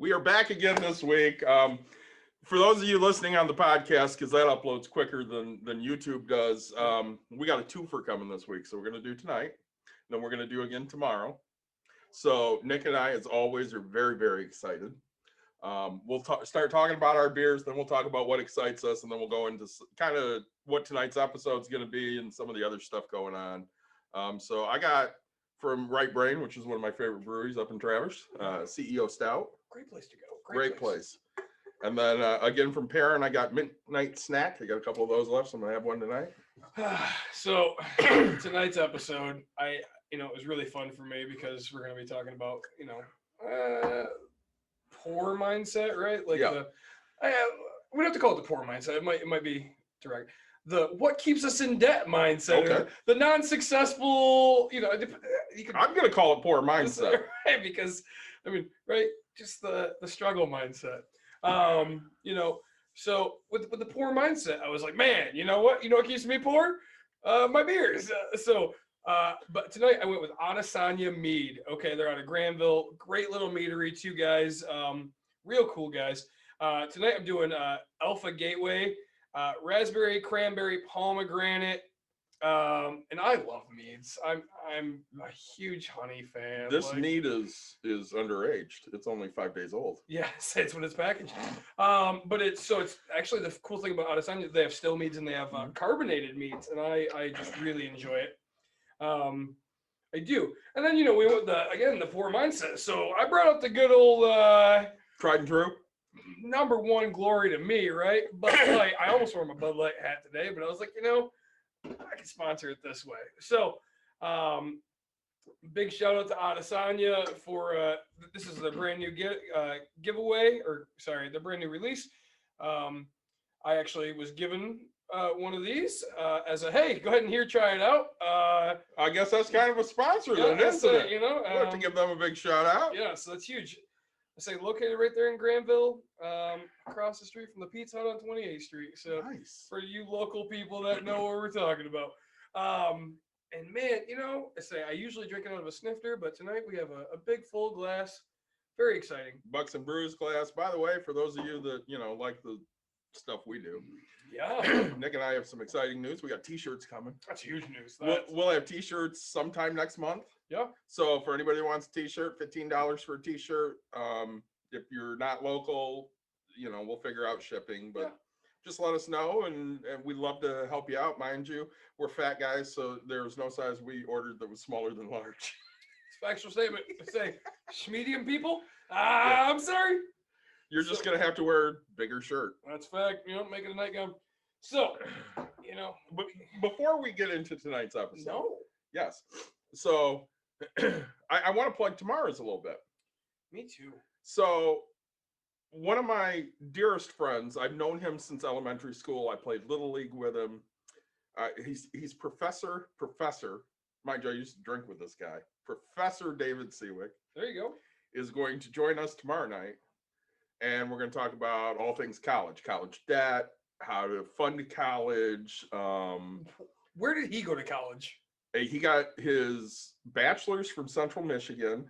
We are back again this week. For those of you listening on the podcast, because that uploads quicker than YouTube does, we got a twofer coming this week. So we're going to do tonight, then we're going to do again tomorrow. So Nick and I, as always, are very, very excited. We'll start talking about our beers, then we'll talk about what excites us, and then we'll go into kind of what tonight's episode is going to be and some of the other stuff going on. So I got from Right Brain, which is one of my favorite breweries up in Traverse, CEO Stout. Great place to go. Great place. And then again from Perrin, I got Midnight Snack. I got a couple of those left, so I'm gonna have one tonight. So tonight's episode, it was really fun for me because we're gonna be talking about poor mindset, right? Like we don't have to call it the poor mindset. It might be direct. The what keeps us in debt mindset. Okay. The non-successful. I'm gonna call it poor mindset, right? Because right. Just the struggle mindset. So with the poor mindset, I was like, man, you know what keeps me poor? My beers. But tonight I went with Adesanya Mead. Okay, they're out of Granville. Great little meadery, two guys, real cool guys. Tonight I'm doing Alpha Gateway, raspberry, cranberry, pomegranate. And I love meads. I'm a huge honey fan. This mead is underaged. It's only 5 days old. Yes, it's when it's packaged. But it's actually the cool thing about Adesanya, they have still meads and they have carbonated meads, and I just really enjoy it. I do. And then we went the poor mindset. So I brought up the good old tried and true. Number one glory to me, right? Bud Light. I almost wore my Bud Light hat today, but I was like, I can sponsor it this way. So, big shout out to Adesanya for this is the brand new giveaway, the brand new release. I actually was given one of these as a hey, go ahead and try it out. I guess that's kind of a sponsor then, isn't it? We have to give them a big shout out. Yeah, so that's huge. I say located right there in Granville, across the street from the Pizza Hut on 28th Street. So nice. For you local people that know what we're talking about. And man, I usually drink it out of a snifter, but tonight we have a big full glass. Very exciting. Bucks and Brews glass. By the way, for those of you that, like the stuff we do. Yeah. Nick and I have some exciting news. We got t-shirts coming. That's huge news. We'll have t-shirts sometime next month. Yeah. So for anybody who wants a t-shirt, $15 for a t-shirt. If you're not local, we'll figure out shipping, but just let us know, and we'd love to help you out. Mind you, we're fat guys, so there was no size we ordered that was smaller than large. Factual statement. Say, medium people. I'm sorry. You're just gonna have to wear a bigger shirt. That's fact. Make it a nightgown. So, But before we get into tonight's episode, no. Yes. So, I want to plug tomorrow's a little bit. Me too. So, one of my dearest friends, I've known him since elementary school. I played Little League with him. He's Professor. Mind you, I used to drink with this guy. Professor David Seawick. There you go. Is going to join us tomorrow night. And we're going to talk about all things college debt, how to fund college. Where did he go to college? He got his bachelor's from Central Michigan,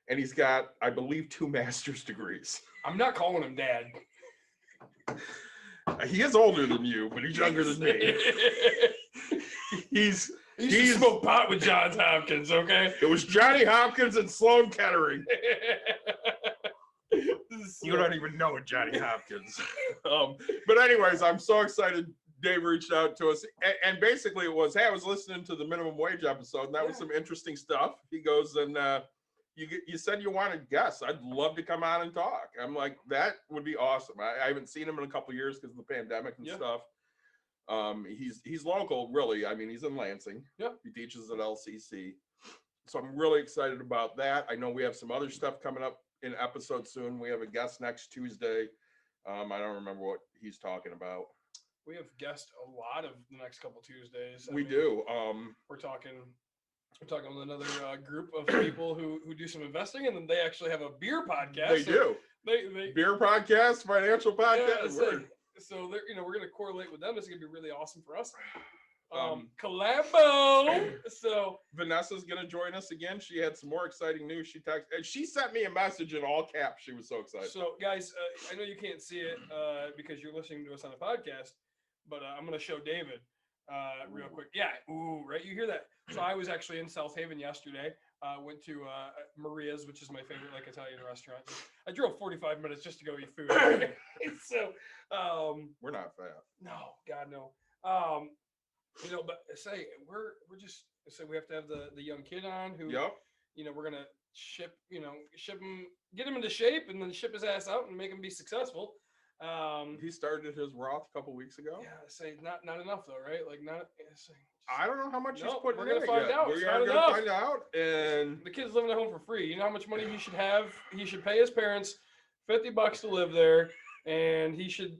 and he's got, I believe, 2 master's degrees. I'm not calling him dad. He is older than you, but he's younger than me. He used to smoke pot with Johns Hopkins, okay? It was Johnny Hopkins and Sloan Kettering. You don't even know Johnny Hopkins. But anyways, I'm so excited Dave reached out to us. And basically it was, hey, I was listening to the minimum wage episode, and that was some interesting stuff. He goes, and you said you wanted guests. I'd love to come on and talk. I'm like, that would be awesome. I haven't seen him in a couple of years because of the pandemic and stuff. He's local, really. I mean, he's in Lansing. Yeah. He teaches at LCC. So I'm really excited about that. I know we have some other stuff coming up in episode soon. We have a guest next Tuesday. I don't remember what he's talking about. We have guests a lot of the next couple Tuesdays. We do. We're talking with another group of people who do some investing, and then they actually have a beer podcast. They do. They beer podcast, financial podcast. Yeah, so they're, we're going to correlate with them. It's going to be really awesome for us. Collabo. So Vanessa's gonna join us again. She had some more exciting news. She sent me a message in all caps. She was so excited. So guys, I know you can't see it because you're listening to us on a podcast, but I'm gonna show David real quick. Yeah, ooh, right. You hear that? So I was actually in South Haven yesterday. Went to Maria's, which is my favorite Italian restaurant. I drove 45 minutes just to go eat food. So We're not fast. no, God no. But say we're just say we have to have the young kid on who Yep. we're gonna ship him, get him into shape, and then ship his ass out and make him be successful. He started his Roth a couple weeks ago. Yeah, say not enough though, right? Like not. I don't know how much he's Nope, putting we're in gonna it find yet. out. We're It's gonna not enough. find out. And The kid's living at home for free. You know how much money he should have? He should pay his parents $50 to live there, and he should,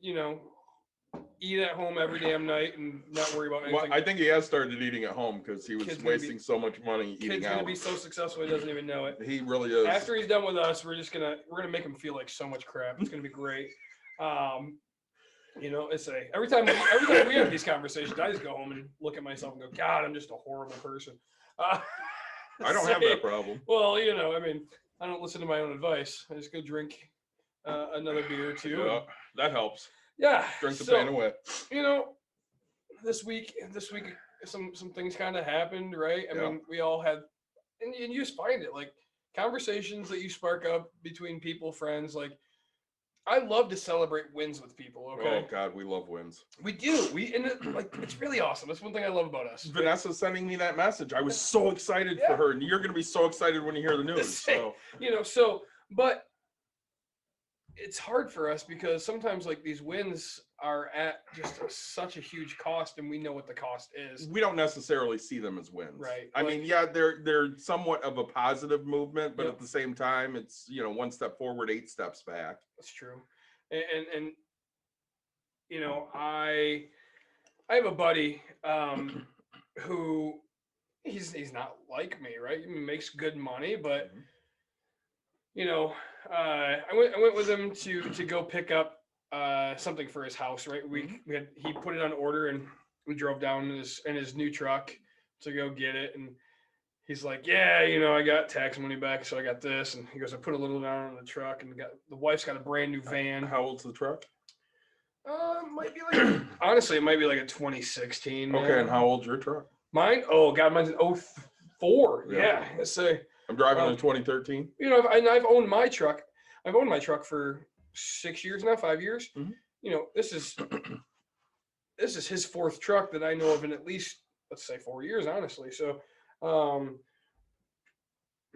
eat at home every damn night and not worry about anything. I think he has started eating at home because he was Kid's gonna wasting so much money Kid's eating gonna out. be so successful he doesn't even know it. He really is. After he's done with us, we're gonna make him feel like so much crap. It's gonna be great. It's every time we have these conversations, I just go home and look at myself and go, God, I'm just a horrible person. I don't have that problem. Well, I don't listen to my own advice. I just go drink another beer or two. Yeah, that helps. Yeah. Drink the pain away. This week, some things kind of happened, right? I Yeah. mean, we all had, and you just find it like conversations that you spark up between people, friends. Like, I love to celebrate wins with people. Okay. Oh God, we love wins. We do. It's really awesome. That's one thing I love about us. Vanessa's sending me that message. I was so excited for her, and you're going to be so excited when you hear the news. So. But it's hard for us because sometimes like these wins are at just such a huge cost, and we know what the cost is. We don't necessarily see them as wins. Right. I mean, yeah, they're somewhat of a positive movement, but Yep. at the same time, it's, one step forward, 8 steps back. That's true. And I have a buddy who he's not like me, right? He makes good money, but I went with him to go pick up something for his house, right? He put it on order, and we drove down in his new truck to go get it, and he's like, yeah, I got tax money back, so I got this, and he goes, I put a little down on the truck, and the wife's got a brand new van. How old's the truck? Might be like honestly, it might be like a 2016. Okay, and how old's your truck? Mine? Oh God, mine's an 04. Yeah. Yeah. So I'm driving a 2013. I've owned my truck. I've owned my truck for 6 years now, 5 years. Mm-hmm. This is his 4th truck that I know of in at least, let's say, 4 years, honestly. So,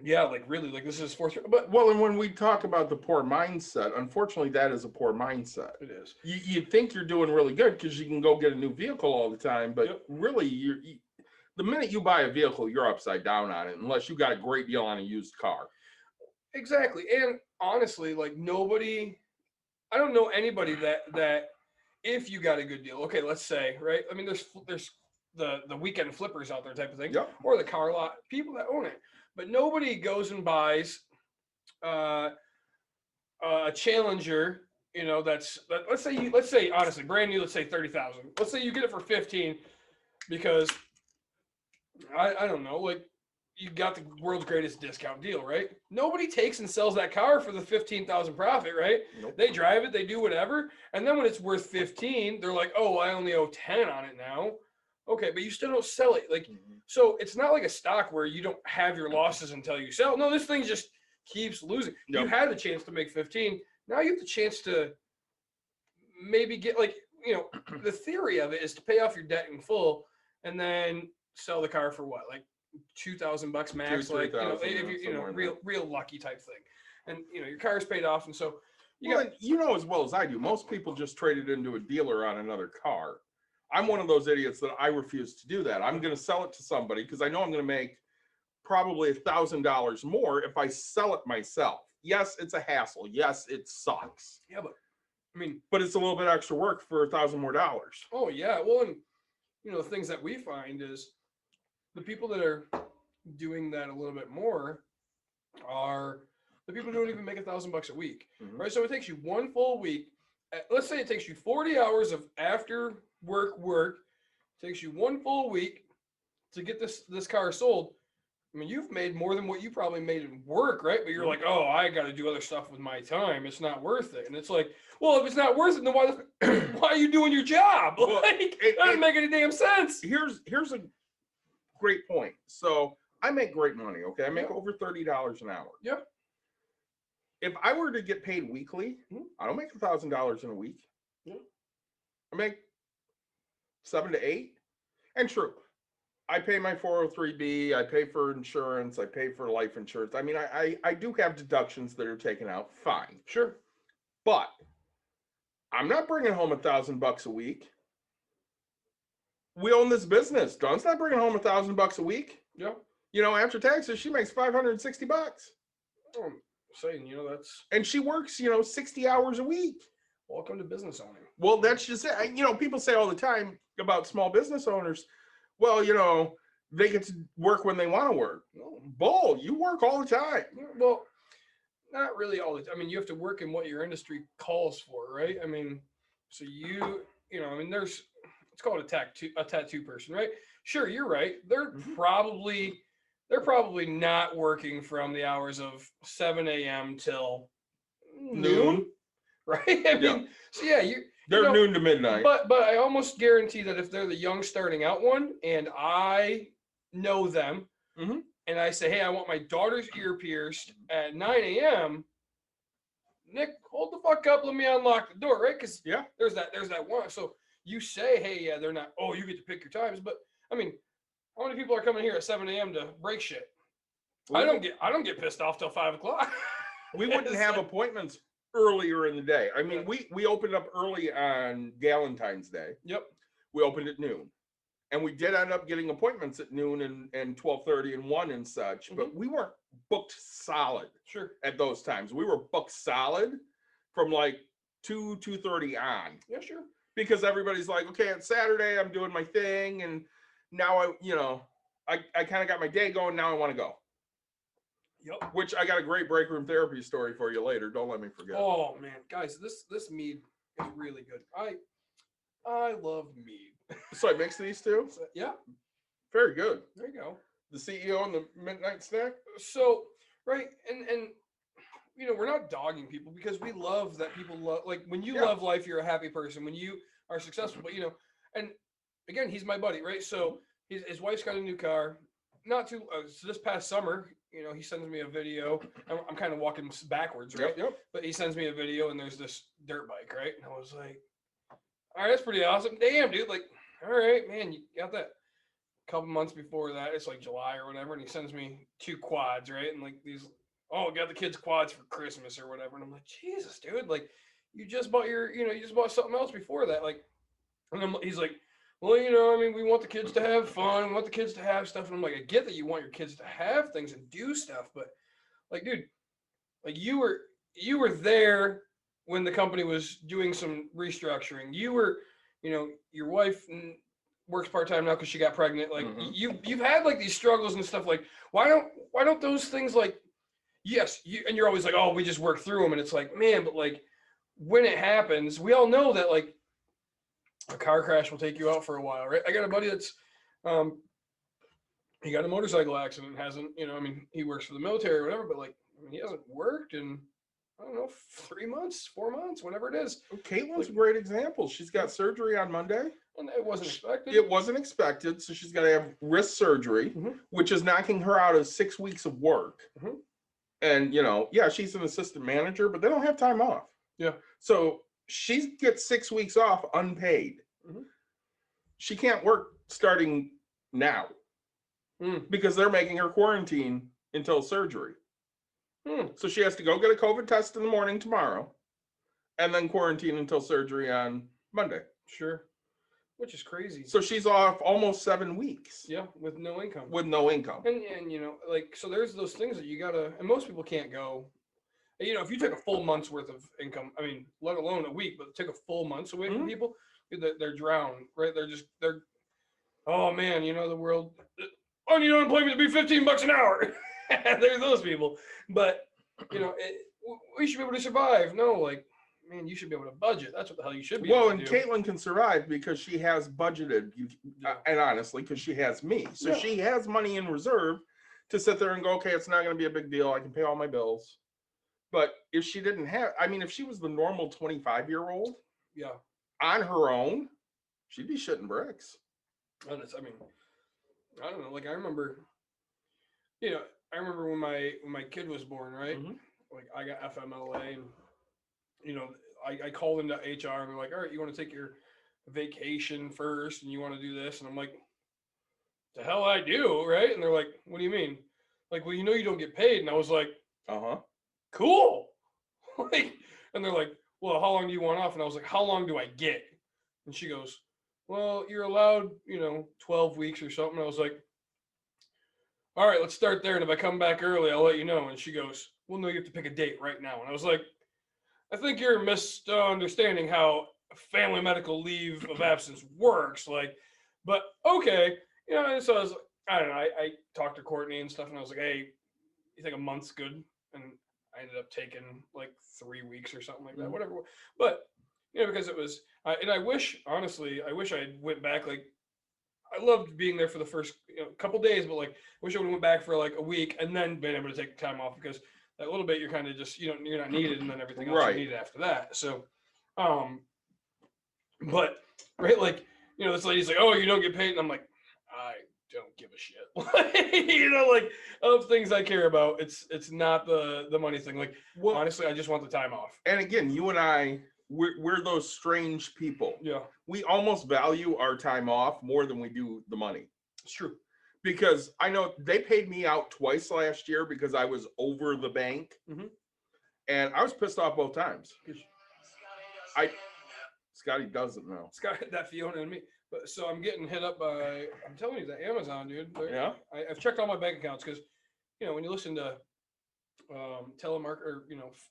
yeah, like really, like this is his 4th truck. But And when we talk about the poor mindset, unfortunately, that is a poor mindset. it is. You think you're doing really good because you can go get a new vehicle all the time, but Yep. really, the minute you buy a vehicle, you're upside down on it, unless you got a great deal on a used car. Exactly. And honestly, like I don't know anybody that if you got a good deal, okay, let's say, right? I mean, there's the weekend flippers out there type of thing, Yep. or the car lot, people that own it. But nobody goes and buys a Challenger, let's say honestly, brand new, let's say 30,000. Let's say you get it for 15 because I don't know, like you got the world's greatest discount deal, right? Nobody takes and sells that car for the 15,000 profit, right? Nope. They drive it, they do whatever, and then when it's worth 15, they're like, "Oh, I only owe 10 on it now." Okay, but you still don't sell it. Like, so it's not like a stock where you don't have your losses until you sell. No, this thing just keeps losing. Yep. You had the chance to make 15. Now you have the chance to maybe get the theory of it is to pay off your debt in full and then sell the car for what, like $2,000 max, like if you're real lucky type thing, and your car is paid off, and so as well as I do, most people just trade it into a dealer on another car. I'm one of those idiots that I refuse to do that. I'm going to sell it to somebody because I know I'm going to make probably $1,000 more if I sell it myself. Yes, it's a hassle. Yes, it sucks. Yeah, but it's a little bit extra work for $1,000 more. Oh yeah, well, and the things that we find is the people that are doing that a little bit more are the people who don't even make $1,000 a week, right? So it takes you one full week. Let's say it takes you 40 hours of after work takes you 1 full week to get this car sold. I mean, you've made more than what you probably made in work, right? But you're like, oh, I got to do other stuff with my time. It's not worth it. And it's like, well, if it's not worth it, then why are you doing your job? Well, Like, it doesn't make any damn sense. Here's a great point. So I make great money. Okay, I make Yeah. over $30 an hour. Yeah. If I were to get paid weekly, I don't make $1,000 in a week. Yeah. I make 7 to 8. And true, I pay my 403B, I pay for insurance, I pay for life insurance. I mean, I do have deductions that are taken out. Fine. Sure. But I'm not bringing home $1,000 a week. We own this business. Dawn's not bringing home $1,000 a week. Yeah. You know, after taxes, she makes $560. I'm saying, you know, that's And she works, 60 hours a week. welcome to business owning. Well, that's just it. People say all the time about small business owners, well, they get to work when they want to work. No, bull, you work all the time. Well, not really all the time. I mean, you have to work in what your industry calls for, right? I mean, so it's called a tattoo person, right? Sure, you're right. They're probably not working from the hours of 7 a.m. till noon, right? I mean, so yeah, they're noon to midnight. But I almost guarantee that if they're the young starting out one, and I know them, and I say, hey, I want my daughter's ear pierced at 9 a.m. Nick, hold the fuck up, let me unlock the door, right? Because there's that one. So you say, hey, yeah, they're not. Oh, you get to pick your times, but I mean, how many people are coming here at 7 a.m. to break shit? I don't get pissed off till 5 o'clock. We wouldn't have appointments earlier in the day. I mean, we opened up early on Valentine's Day. Yep. We opened at noon. And we did end up getting appointments at noon and 12:30 and 1 and such, but we weren't booked solid at those times. We were booked solid from like 2:30 on. Yeah, sure. Because everybody's like, okay, it's Saturday, I'm doing my thing, and now I kind of got my day going, now I want to go. Yep. Which I got a great break room therapy story for you later. Don't let me forget. Oh man, guys, this mead is really good. I love mead. So I mixed these two? So, yeah. Very good. There you go. The CEO and the midnight snack? So, right, and we're not dogging people because we love that people love, like when you love life, you're a happy person. When you are successful, but and again, he's my buddy, right? So his wife's got a new car. So this past summer, he sends me a video. I'm kind of walking backwards, right? Yep. But he sends me a video, and there's this dirt bike, right? And I was like, all right, that's pretty awesome. Damn, dude. Like, all right, man, you got that. A couple months before that, it's like July or whatever, and he sends me 2 quads, right? And like these, got the kids quads for Christmas or whatever. And I'm like, Jesus, dude, like you just bought you just bought something else before that. Like, and then he's like, well, I mean, we want the kids to have fun, we want the kids to have stuff. And I'm like, I get that you want your kids to have things and do stuff, but like, dude, like you were there when the company was doing some restructuring. You were, your wife works part-time now because she got pregnant. Like you've had like these struggles and stuff. Like, why don't those things, like, yes, and you're always like, oh, we just work through them. And it's like, man, but like when it happens, we all know that like a car crash will take you out for a while, right? I got a buddy that's, he got a motorcycle accident, hasn't, he works for the military or whatever, but like, he hasn't worked in, I don't know, 3 months, 4 months, whatever it is. Caitlin's a great example. She's got surgery on Monday. And it wasn't expected. It wasn't expected. So she's got to have wrist surgery, which is knocking her out of 6 weeks of work. And, she's an assistant manager, but they don't have time off. Yeah. So she gets 6 weeks off unpaid. She can't work starting now because they're making her quarantine until surgery. So she has to go get a COVID test in the morning tomorrow and then quarantine until surgery on Monday. Sure. Which is crazy. So she's off almost 7 weeks. Yeah, with no income. And like, so there's those things that you gotta, and most people can't go, if you take a full month's worth of income, I mean, let alone a week, but take a full month's away from people, they're drowned, right? They're, oh man, the world, I need unemployment to be $15 an hour. There's those people, but we should be able to survive. No, like, man, you should be able to budget. That's what the hell you should be Well, able and to do. Caitlin can survive because she has budgeted, and honestly, because she has me. So she has money in reserve to sit there and go, okay, it's not going to be a big deal. I can pay all my bills. But if she didn't have, I mean, if she was the normal 25-year-old on her own, she'd be shitting bricks. Honest, I mean, I don't know. Like I remember, I remember when my kid was born, right? Mm-hmm. Like I got FMLA, and I called into HR and they're like, all right, you want to take your vacation first, and you want to do this, and I'm like, the hell I do, right? And they're like, what do you mean? Like, well, you don't get paid, and I was like, cool. Like, and they're like, well, how long do you want off? And I was like, how long do I get? And she goes, well, you're allowed, 12 weeks or something. I was like, all right, let's start there. And if I come back early, I'll let you know. And she goes, well, no, you have to pick a date right now. And I was like, I think you're misunderstanding how family medical leave of absence works. Like, but okay. And so I was, I don't know. I talked to Courtney and stuff, and I was like, hey, you think a month's good? And I ended up taking like 3 weeks or something like that, whatever. But, because it was, and I wish, honestly, I went back. Like, I loved being there for the first couple days, but like, I wish I would have went back for like a week and then been able to take time off, because that little bit you're kind of just, you're not needed, and then everything else you needed after that. So, but right, like, this lady's like, oh, you don't get paid, and I'm like, I don't give a shit. Like, of things I care about, it's not the money thing. Like, well, honestly, I just want the time off. And again, you and I, we're those strange people. Yeah. We almost value our time off more than we do the money. It's true. Because I know they paid me out twice last year because I was over the bank. Mm-hmm. And I was pissed off both times. Scotty doesn't know. Scotty, that Fiona and me. But so I'm getting hit up by, I'm telling you, that Amazon, dude. Yeah. I've checked all my bank accounts, because, when you listen to telemark or,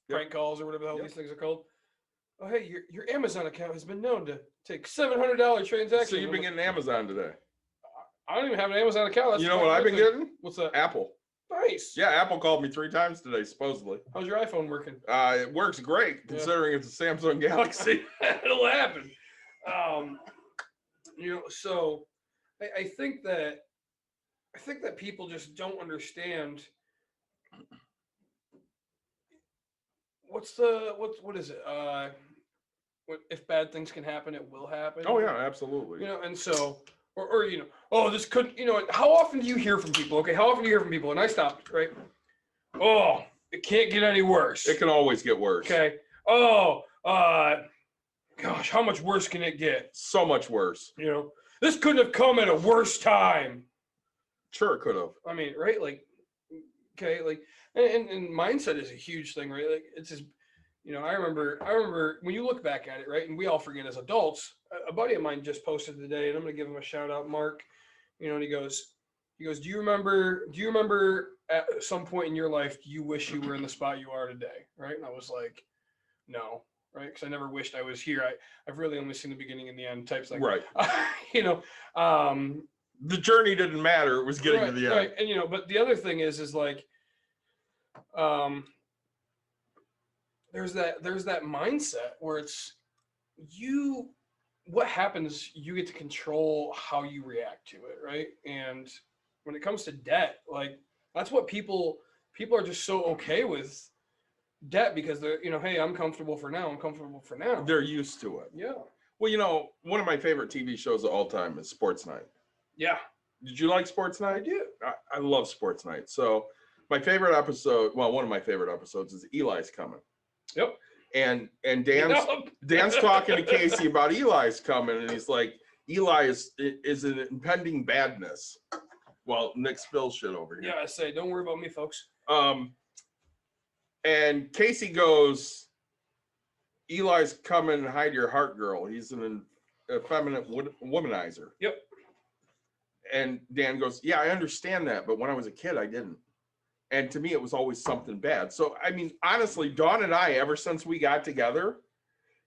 prank calls or whatever the hell these things are called. Oh, hey, your Amazon account has been known to take $700 transactions. So you've been getting Amazon today. I don't even have an Amazon account. That's what I've been getting? What's that? Apple. Nice. Yeah, Apple called me 3 times today, supposedly. How's your iPhone working? It works great, considering it's a Samsung Galaxy. It'll happen. So I think that people just don't understand what is it? What if bad things can happen, it will happen. Oh yeah, absolutely. And so or oh, this could, how often do you hear from people? Okay, how often do you hear from people? And I stopped, right? Oh, it can't get any worse. It can always get worse. Okay. Oh, gosh, how much worse can it get? So much worse. This couldn't have come at a worse time. Sure, it could have. I mean, right? Like, okay, like, and mindset is a huge thing, right? Like, it's just, I remember when you look back at it, right? And we all forget as adults. A buddy of mine just posted today, and I'm going to give him a shout out, Mark. And he goes, do you remember at some point in your life, you wish you were in the spot you are today? Right? And I was like, no, right? Because I never wished I was here. I've really only seen the beginning and the end type thing. Right. The journey didn't matter. It was getting to the end. Right. And, but the other thing is like, there's that mindset where it's what happens, you get to control how you react to it, right? And when it comes to debt, like, that's what people are just so okay with debt, because they're, hey, I'm comfortable for now. They're used to it. Yeah. Well, one of my favorite TV shows of all time is Sports Night. Yeah. Did you like Sports Night? I do. I love Sports Night. So my favorite episode, one of my favorite episodes is Eli's Coming. Yep. And Dan's talking to Casey about Eli's coming, and he's like, Eli is an impending badness. Well, Nick spills shit over here. Yeah, I say, don't worry about me, folks. And Casey goes, Eli's coming, hide your heart, girl. He's an effeminate womanizer. Yep. And Dan goes, yeah, I understand that, but when I was a kid, I didn't. And to me, it was always something bad. So, I mean, honestly, Dawn and I, ever since we got together,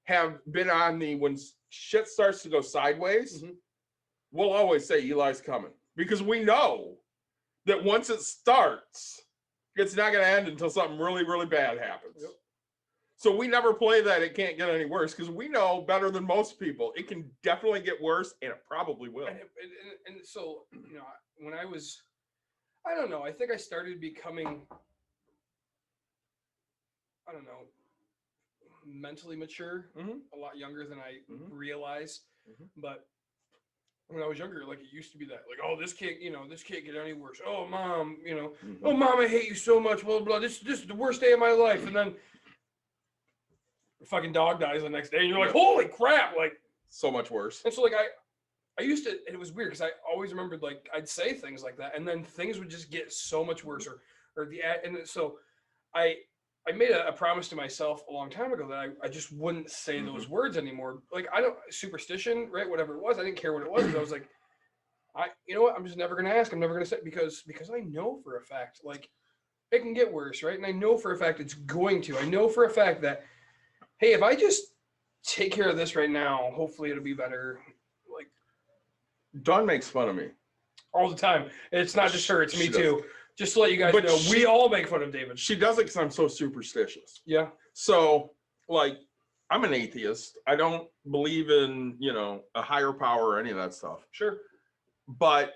have been on when shit starts to go sideways, we'll always say Eli's coming. Because we know that once it starts, it's not going to end until something really, really bad happens. Yep. So we never play that it can't get any worse because we know better than most people. It can definitely get worse, and it probably will. And so, when I was, I don't know, I think I started becoming, I don't know, mentally mature a lot younger than I realized. But when I was younger, like it used to be that, like, oh, this can't get any worse. Oh, mom, oh, mom, I hate you so much. Blah, blah, blah. This is the worst day of my life. And then the fucking dog dies the next day, and you're like, holy crap, like so much worse. And so, like, I used to, and it was weird because I always remembered, like, I'd say things like that, and then things would just get so much worse, and so I made a promise to myself a long time ago that I just wouldn't say those words anymore. Like, I don't, superstition, right? Whatever it was, I didn't care what it was. But I was like, you know what? I'm just never going to ask. I'm never going to say, because I know for a fact, like, it can get worse, right? And I know for a fact it's going to. I know for a fact that, hey, if I just take care of this right now, hopefully it'll be better. Like, Dawn makes fun of me all the time. It's not just her, it's me too. Just to let you guys know, we all make fun of David. She does it because I'm so superstitious. Yeah. So, like, I'm an atheist. I don't believe in, a higher power or any of that stuff. Sure. But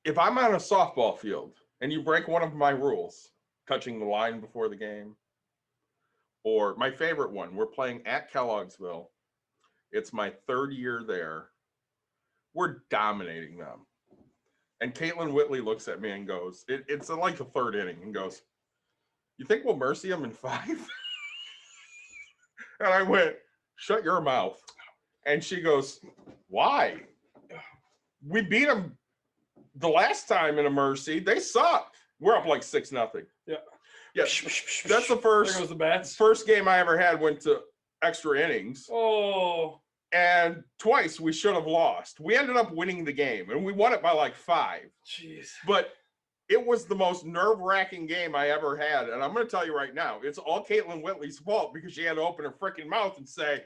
if I'm on a softball field and you break one of my rules, touching the line before the game, or my favorite one, we're playing at Kellogg'sville. It's my 3rd year there. We're dominating them. And Caitlin Whitley looks at me and goes, it's like the 3rd inning, and goes, you think we'll mercy them in 5? And I went, shut your mouth. And she goes, why? We beat them the last time in a mercy. They sucked. We're up like 6-0. Yeah. Yeah. That's the first. There goes the bats. First game I ever had went to extra innings. Oh. And twice we should have lost. We ended up winning the game, and we won it by like 5. Jeez. But it was the most nerve-wracking game I ever had. And I'm going to tell you right now, it's all Caitlin Whitley's fault because she had to open her freaking mouth and say,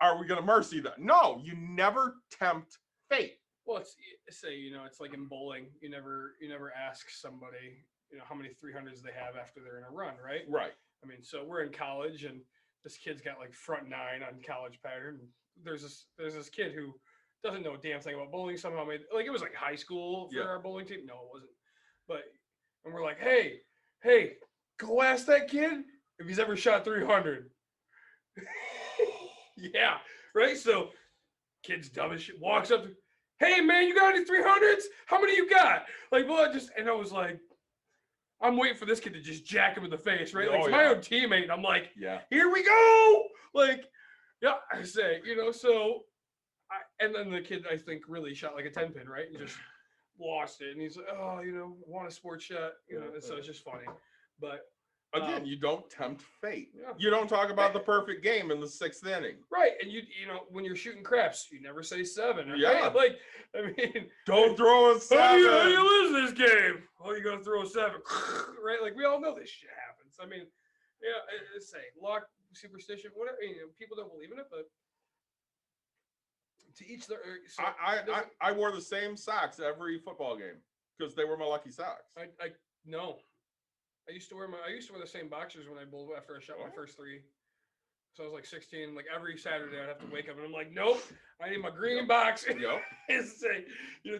are we going to mercy them? No, you never tempt fate. Well, it's like in bowling. You never ask somebody, how many 300s they have after they're in a run, right? Right. I mean, so we're in college, and this kid's got like front 9 on college pattern. There's this kid who doesn't know a damn thing about bowling. Somehow made, like, it was like high school for our bowling team. No, it wasn't. And we're like, hey, go ask that kid if he's ever shot 300. Yeah, right. So, kid's dumb as shit. Walks up to, hey man, you got any 300s? How many you got? Like, well, and I was like, I'm waiting for this kid to just jack him in the face, right? Like, it's my own teammate, and I'm like, here we go. Like, yeah, I say, and then the kid, I think, really shot like a 10-pin, right? And just lost it. And he's like, oh, want a sports shot, so it's just funny. But again, you don't tempt fate. Yeah. You don't talk about the perfect game in the 6th inning. Right. And when you're shooting craps, you never say 7. Right? Yeah. Like, I mean, don't throw a 7. How do you lose this game? Oh, you gotta throw a 7. Right? Like, we all know this shit happens. I mean, say luck, superstition, whatever. People don't believe in it, but to each their. So I wore the same socks every football game because they were my lucky socks. No. I used to wear the same boxers when I bowled after I shot my first 3. So I was like 16. Like every Saturday, I'd have to wake up and I'm like, nope, I need my green box. Yep.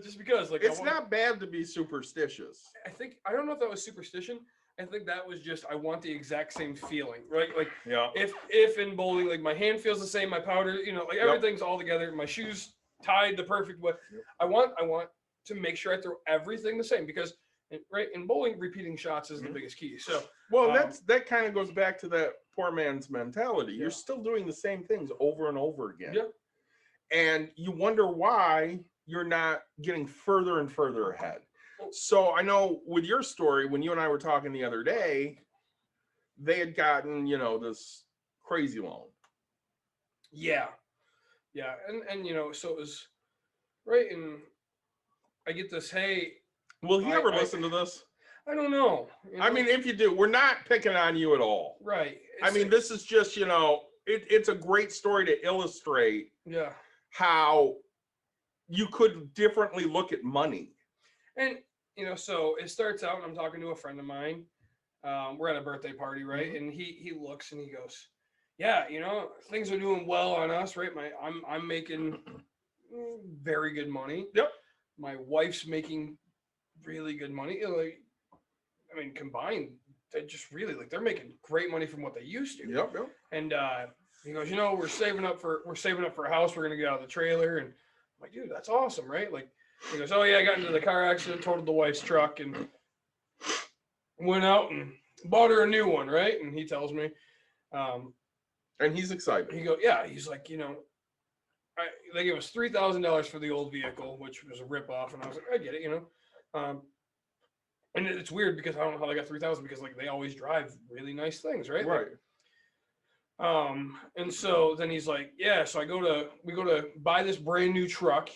Just because, like, it's not bad to be superstitious. I don't know if that was superstition. I think that was just, I want the exact same feeling, right? Like, if in bowling, like, my hand feels the same, my powder, like everything's all together, my shoes tied the perfect way. Yep. I want to make sure I throw everything the same because, right, in bowling, repeating shots is the biggest key. So, that kind of goes back to that poor man's mentality. You're still doing the same things over and over again. Yeah. And you wonder why you're not getting further and further ahead. So I know with your story, when you and I were talking the other day, they had gotten, this crazy loan. Yeah. Yeah. And so it was right. And I get this, hey, will he ever listen to this? I don't know. I mean, if you do, we're not picking on you at all. Right. This is just, it's a great story to illustrate how you could differently look at money. And, so it starts out, and I'm talking to a friend of mine, we're at a birthday party, right? Mhm. And he looks and he goes, "Yeah, things are doing well on us, right? I'm making very good money. Yep. My wife's making really good money. Like, I mean, combined, they just really like they're making great money from what they used to." Yep. Yep. And he goes, we're saving up for a house. We're gonna get out of the trailer. And I'm like, dude, that's awesome, right? Like, he goes, oh yeah, I got into the car accident, totaled the wife's truck, and went out and bought her a new one, right? And he tells me, um, And he's excited. he goes, yeah, he's like, they gave us $3,000 for the old vehicle, which was a ripoff, and I was like, I get it, and it's weird because I don't know how they got 3,000 because like they always drive really nice things, right? Right. And so then he's like, yeah, so we go to buy this brand new truck,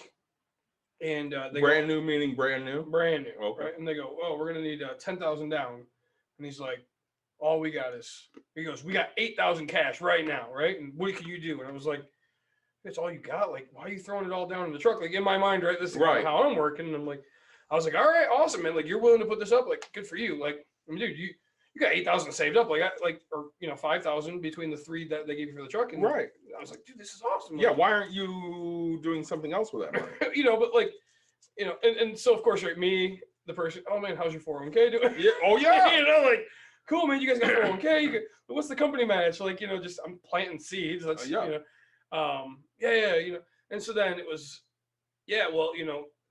and they Brand new meaning brand new. brand new, Okay. right? And they go, oh, we're gonna need 10,000 down, and he's like, all we got is, he goes, we got 8,000 cash right now, right? And what can you do? And I was like, it's all you got. Like, why are you throwing it all down in the truck? Like in my mind, right? This is Right. how I'm working. And I'm like, I was like, all right, awesome, man. Like, you're willing to put this up. Like, good for you. Like, I mean, dude, you got 8,000 saved up. Like, or 5,000 between the three that they gave you for the truck. And Right. I was like, dude, this is awesome. Yeah. Like, Why aren't you doing something else with that money? but like, and so of course, right, me, the person, oh man, how's your 401k doing? Yeah. Oh yeah. Like, cool, man, you guys got 401k. But what's the company match? Like, just I'm planting seeds. That's Yeah. yeah. And so then it was, yeah, well,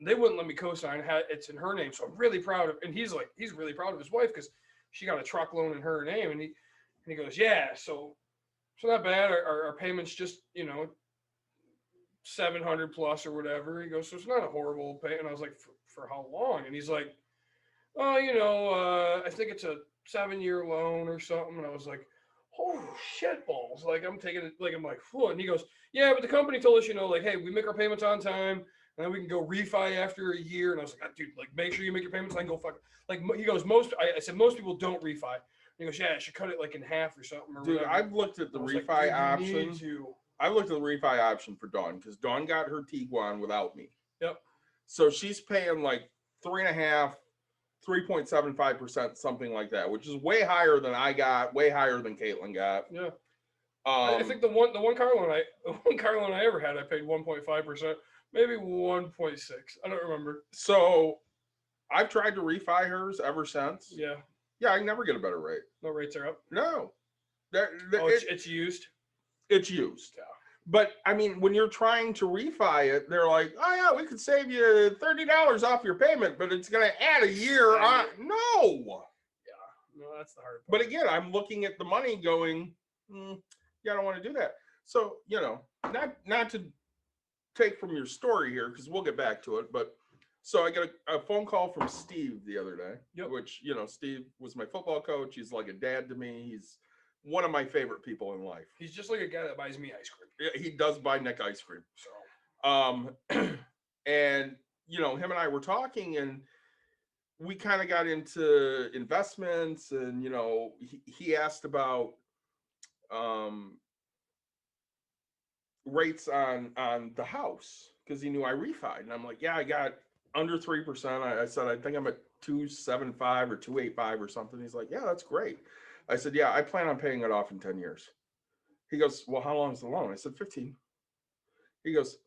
they wouldn't let me co-sign. It's in her name, so I'm really proud of. And he's really proud of his wife because she got a truck loan in her name. And he goes, yeah, so not bad. Our payments just 700 plus or whatever. He goes, so it's not a horrible pay. And I was like, for how long? And he's like, oh, I think it's a 7-year loan or something. And I was like, holy shit balls. Like, I'm taking it, like, I'm like, whoa. And he goes, yeah, but the company told us, like, hey, we make our payments on time, and then we can go refi after a year. And I was like, dude, like, make sure you make your payments. I can go fuck. Like, he goes, I said, most people don't refi. And he goes, yeah, I should cut it like in half or something. Or Dude, whatever. I've looked at the refi option. I looked at the refi option for Dawn because Dawn got her Tiguan without me. Yep. So she's paying like 3.5, 3.75%, something like that, which is way higher than I got, way higher than Caitlin got. Yeah. I think the one car loan I ever had, I paid 1.5%, maybe 1.6. I don't remember. So I've tried to refi hers ever since. Yeah. Yeah, I can never get a better rate. No rates are up. No. It's used. It's used. Yeah. But I mean, when you're trying to refi it, they're like, oh yeah, we could save you $30 off your payment, but it's going to add a year on. No. Yeah. No, that's the hard part. But again, I'm looking at the money going, yeah, I don't want to do that. So, not to take from your story here, because we'll get back to it. But so I got a phone call from Steve the other day, which, Steve was my football coach. He's like a dad to me. He's one of my favorite people in life. He's just like a guy that buys me ice cream. Yeah, he does buy Nick ice cream. So, and him and I were talking, and we kind of got into investments, and he asked about rates on the house because he knew I refied, and I'm like, yeah, I got under 3%. I said, I think I'm at 2.75 or 2.85 or something. He's like, yeah, that's great. I said, yeah, I plan on paying it off in 10 years. He goes, well, how long is the loan? I said, 15. He goes,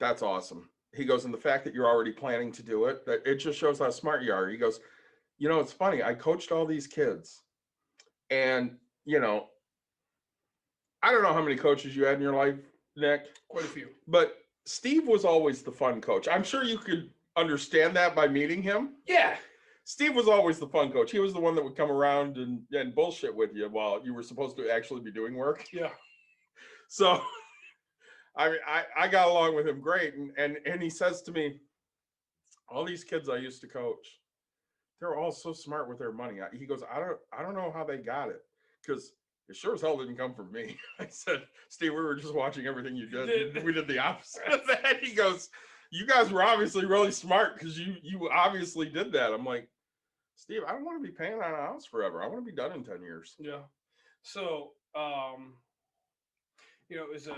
that's awesome. He goes, and the fact that you're already planning to do it, that it just shows how smart you are. He goes, it's funny. I coached all these kids, and, I don't know how many coaches you had in your life, Nick. Quite a few. But Steve was always the fun coach. I'm sure you could understand that by meeting him. Yeah. Steve was always the fun coach. He was the one that would come around and bullshit with you while you were supposed to actually be doing work. Yeah. So I got along with him great. And he says to me, all these kids I used to coach, they're all so smart with their money. He goes, I don't know how they got it, because it sure as hell didn't come from me. I said, Steve, we were just watching everything you did. We did the opposite of that. He goes, you guys were obviously really smart because you obviously did that. I'm like, Steve, I don't want to be paying on a house forever. I want to be done in 10 years. Yeah. So, it was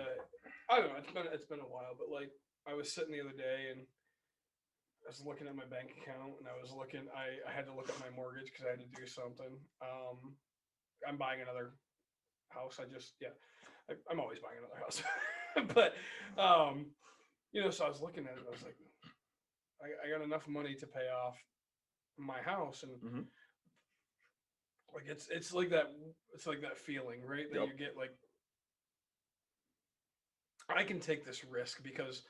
I don't know, it's been a while, but like I was sitting the other day and was looking at my bank account, and I had to look at my mortgage because I had to do something. I'm buying another house. I'm always buying another house. But, so I was looking at it, and I was like, I got enough money to pay off my house. And Mhm. like, it's like that feeling, right? That Yep. you get like, I can take this risk because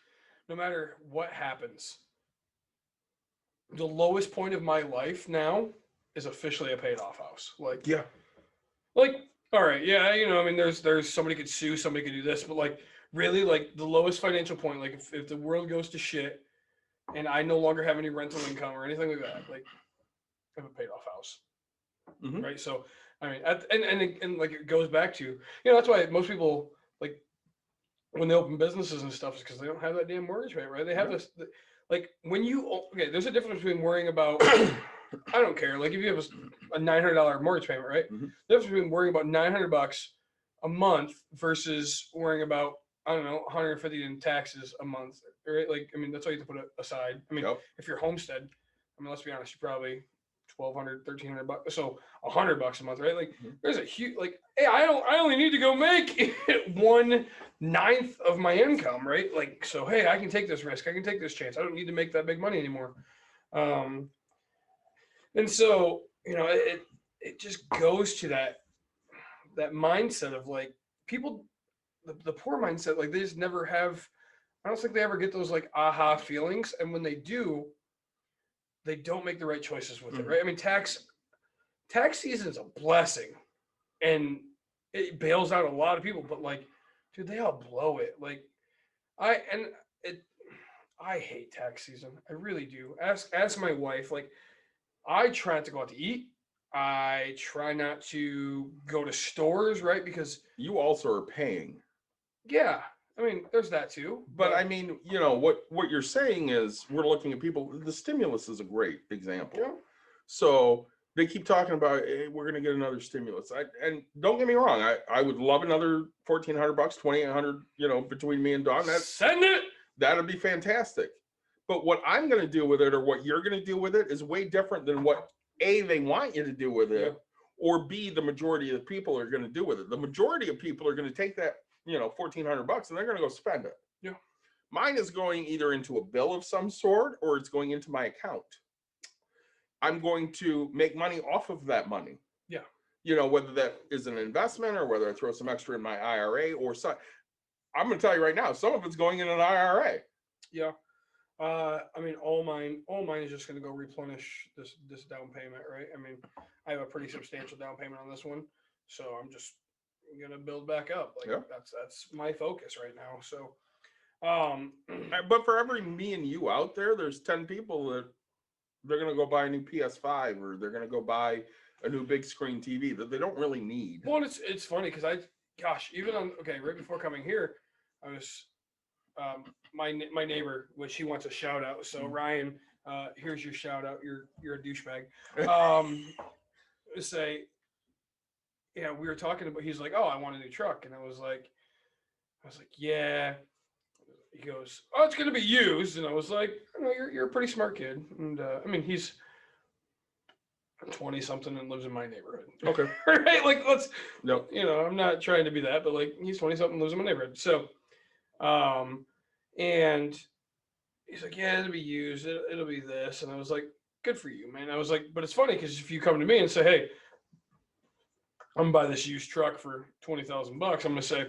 no matter what happens, the lowest point of my life now is officially a paid off house. Yeah. Like, all right, yeah, I mean, there's somebody could sue, somebody could do this, but like, really, like the lowest financial point, like if the world goes to shit and I no longer have any rental income or anything like that, like I have a paid off house, Mhm. right? So, I mean, and like it goes back to, that's why most people like when they open businesses and stuff is because they don't have that damn mortgage payment, right? They have Yeah. this, like when okay, there's a difference between worrying about, I don't care, like if you have a $900 mortgage payment, right? Mhm. The difference between worrying about $900 a month versus worrying about, I don't know, 150 in taxes a month, right? Like, I mean, that's all you have to put aside. I mean, Yep. if you're homestead, I mean, let's be honest, you're probably 1,200, 1,300 bucks, so $100 a month, right? Like, Mhm. there's a huge, like, hey, I only need to go make 1/9 of my income, right? Like, so hey, I can take this risk, I can take this chance. I don't need to make that big money anymore. And so, it just goes to that mindset of like people, the poor mindset, like they just never have. I don't think they ever get those like aha feelings, and when they do, they don't make the right choices with it, Mhm. right? I mean, tax season is a blessing, and it bails out a lot of people, but like, dude, they all blow it. Like, I and it, I hate tax season. I really do. Ask my wife. Like, I try not to go out to eat. I try not to go to stores, right? Because You also are paying. yeah, I mean, there's that too. But I mean, what you're saying is we're looking at people. The stimulus is a great example. Yeah, So they keep talking about, hey, we're going to get another stimulus. And don't get me wrong, I would love another $1,400, 2,800, between me and Dawn. send it. That'd be fantastic. But what I'm going to do with it, or what you're going to do with it, is way different than what A, they want you to do with Yeah. it, or B, the majority of the people are going to do with it. The majority of people are going to take that, $1,400 and they're going to go spend it. Yeah. Mine is going either into a bill of some sort or it's going into my account. I'm going to make money off of that money. Yeah. Whether that is an investment or whether I throw some extra in my IRA or some. I'm going to tell you right now, some of it's going in an IRA. Yeah. I mean, all mine is just going to go replenish this down payment, right? I mean, I have a pretty substantial down payment on this one, so I'm just gonna build back up. Like, Yeah. that's my focus right now. So, But for every me and you out there, there's 10 people that they're going to go buy a new PS5 or they're going to go buy a new big screen TV that they don't really need. well, it's funny because even right before coming here, I was my neighbor, which he wants a shout out. So Ryan, here's your shout out. You're a douchebag. Say, yeah, we were talking about. He's like, oh, I want a new truck, and I was like, yeah. He goes, oh, it's gonna be used, and I was like, no, you're a pretty smart kid, and I mean, he's 20 something and lives in my neighborhood. Okay. Right? Like, let's, Nope. I'm not trying to be that, but like, he's 20 something, lives in my neighborhood. So, and he's like, yeah, it'll be used. It'll be this. And I was like, good for you, man. I was like, but it's funny because if you come to me and say, hey, I'm gonna buy this used truck for $20,000, I'm gonna say,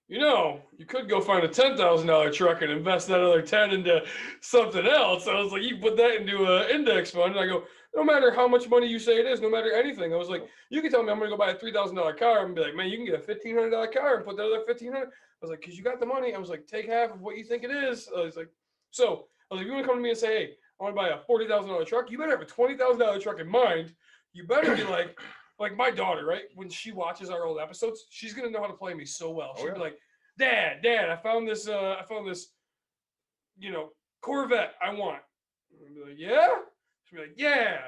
you could go find a $10,000 truck and invest that other 10 into something else. I was like, you put that into an index fund. And I go, no matter how much money you say it is, no matter anything. I was like, you can tell me I'm going to go buy a $3,000 car and be like, man, you can get a $1,500 car and put that other $1,500. I was like, because you got the money. I was like, take half of what you think it is. I was like, if you want to come to me and say, hey, I want to buy a $40,000 truck, you better have a $20,000 truck in mind. You better be like my daughter, right? When she watches our old episodes, she's gonna know how to play me so well. She'll be like, Dad, I found this, Corvette I want. I'll be like, yeah? She'll be like, yeah,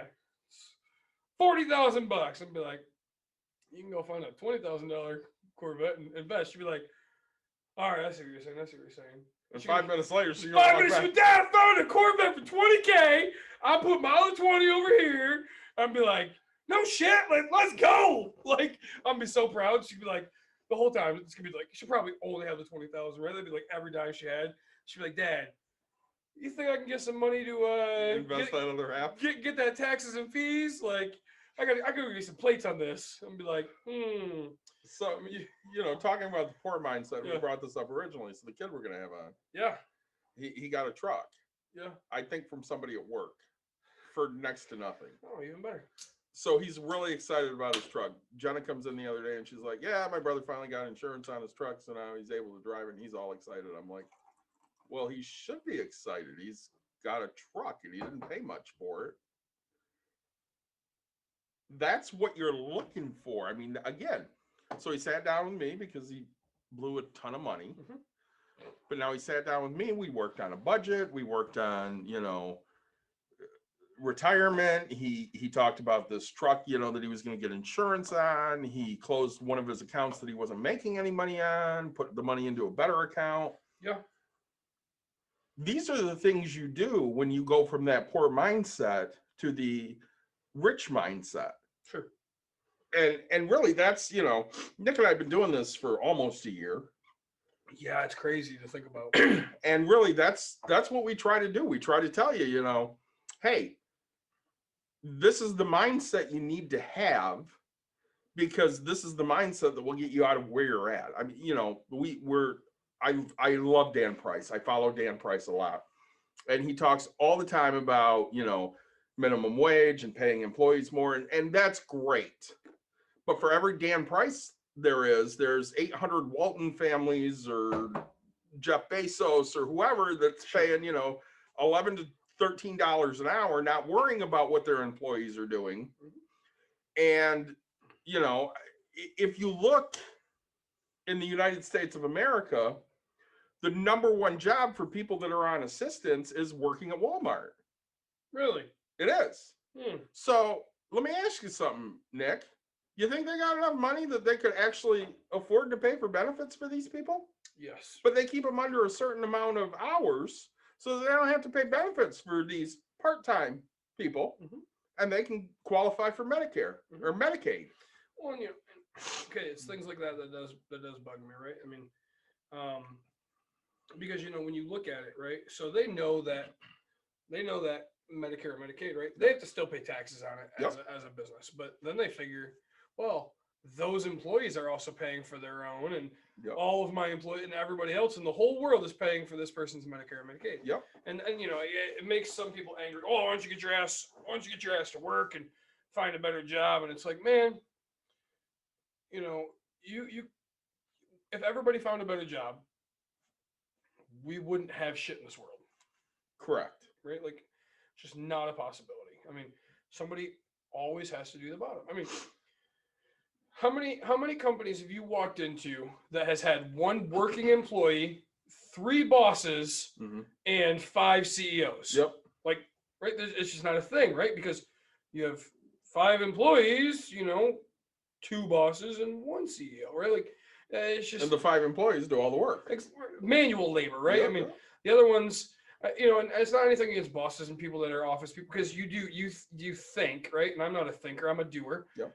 $40,000. I'll be like, you can go find a $20,000 Corvette and invest. She'll be like, all right, I see what you're saying. And 5 minutes later, she 5 minutes from Dad, I found a Corvette for $20K. I'll put my other 20 over here. I'd be like, no shit, like, let's go. Like, I'll be so proud. She'd be like, the whole time, it's gonna be like, she'll probably only have the 20,000, right? That'd be like every dime she had. She'd be like, Dad, you think I can get some money to invest that other half? Get that taxes and fees? Like, I gotta get some plates on this. And be like, So, you know, talking about the poor mindset, Yeah. we brought this up originally. So the kid we're gonna have on, Yeah. he got a truck. Yeah. I think from somebody at work for next to nothing. Oh, even better. So he's really excited about his truck. Jenna comes in the other day and she's like, yeah, my brother finally got insurance on his truck, so now he's able to drive it and he's all excited. I'm like, well, he should be excited. He's got a truck and he didn't pay much for it. That's what you're looking for. I mean, again, so he sat down with me because he blew a ton of money. Mhm. But now he sat down with me. We worked on a budget. We worked on, you know, retirement. He talked about this truck, you know, that he was going to get insurance on. He closed one of his accounts that he wasn't making any money on, put the money into a better account. Yeah. These are the things you do when you go from that poor mindset to the rich mindset. Sure. And really, that's, you know, Nick and I have been doing this for almost a year. Yeah, it's crazy to think about. And really, that's what we try to do. We try to tell you, you know, hey, this is the mindset you need to have, because this is the mindset that will get you out of where you're at. I mean, you know, I love Dan Price. I follow Dan Price a lot. And he talks all the time about, you know, minimum wage and paying employees more. And that's great. But for every Dan Price there's 800 Walton families or Jeff Bezos or whoever that's paying, you know, $11 to $13 an hour, not worrying about what their employees are doing. And, you know, if you look in the United States of America, the number one job for people that are on assistance is working at Walmart. Really? It is. Hmm. So let me ask you something, Nick. You think they got enough money that they could actually afford to pay for benefits for these people? Yes. But they keep them under a certain amount of hours so that they don't have to pay benefits for these part-time people, and they can qualify for Medicare or Medicaid. Well, and, you know, okay, it's things like that does bug me, right? I mean, because, you know, when you look at it, right? So they know that Medicare and Medicaid, right? They have to still pay taxes on it as a business, but then they figure, well, those employees are also paying for their own, and all of my employees and everybody else in the whole world is paying for this person's Medicare and Medicaid. Yep. And you know, it makes some people angry. Oh, why don't you get your ass to work and find a better job? And it's like, man, you know, you if everybody found a better job, we wouldn't have shit in this world. Correct. Right? Like, it's just not a possibility. I mean, somebody always has to do the bottom. I mean, how many companies have you walked into that has had one working employee, 3 bosses, and 5 CEOs? Yep. Like, right? It's just not a thing, right? Because you have 5 employees, you know, 2 bosses and 1 CEO, right? Like, it's just, and the 5 employees do all the work. Manual labor, right? Yep, I mean, the other ones, you know, and it's not anything against bosses and people that are office people, because you think, right? And I'm not a thinker, I'm a doer. Yep.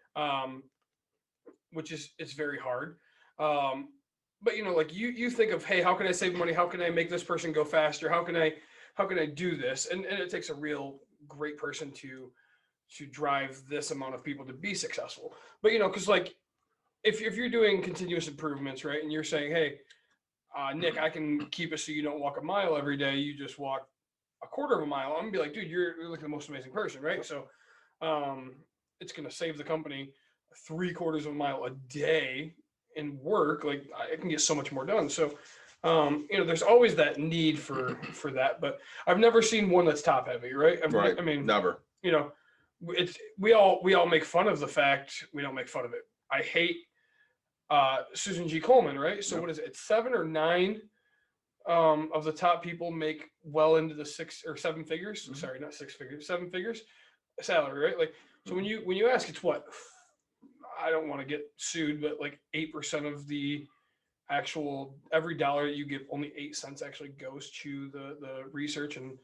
Which is, it's very hard. But you know, like you think of, hey, how can I save money? How can I make this person go faster? How can I do this? And it takes a real great person to drive this amount of people to be successful. But you know, because like if you're doing continuous improvements, right, and you're saying, hey, Nick, I can keep it so you don't walk a mile every day, you just walk a quarter of a mile. I'm gonna be like, dude, you're like the most amazing person, right? So it's gonna save the company 3/4 of a mile a day in work. Like, I can get so much more done. So you know, there's always that need for that, but I've never seen one that's top heavy, right? Right. I mean, never. You know, we all make fun of the fact, we don't make fun of it. I hate Susan G. Komen, right? So what is it? It's 7 or 9 of the top people make well into the 6 or 7 figures. Sorry, not 6 figures, 7 figures salary, right? Like, so when you ask, it's what, I don't want to get sued, but like 8% of the actual every dollar that you give, only 8 cents actually goes to the research, and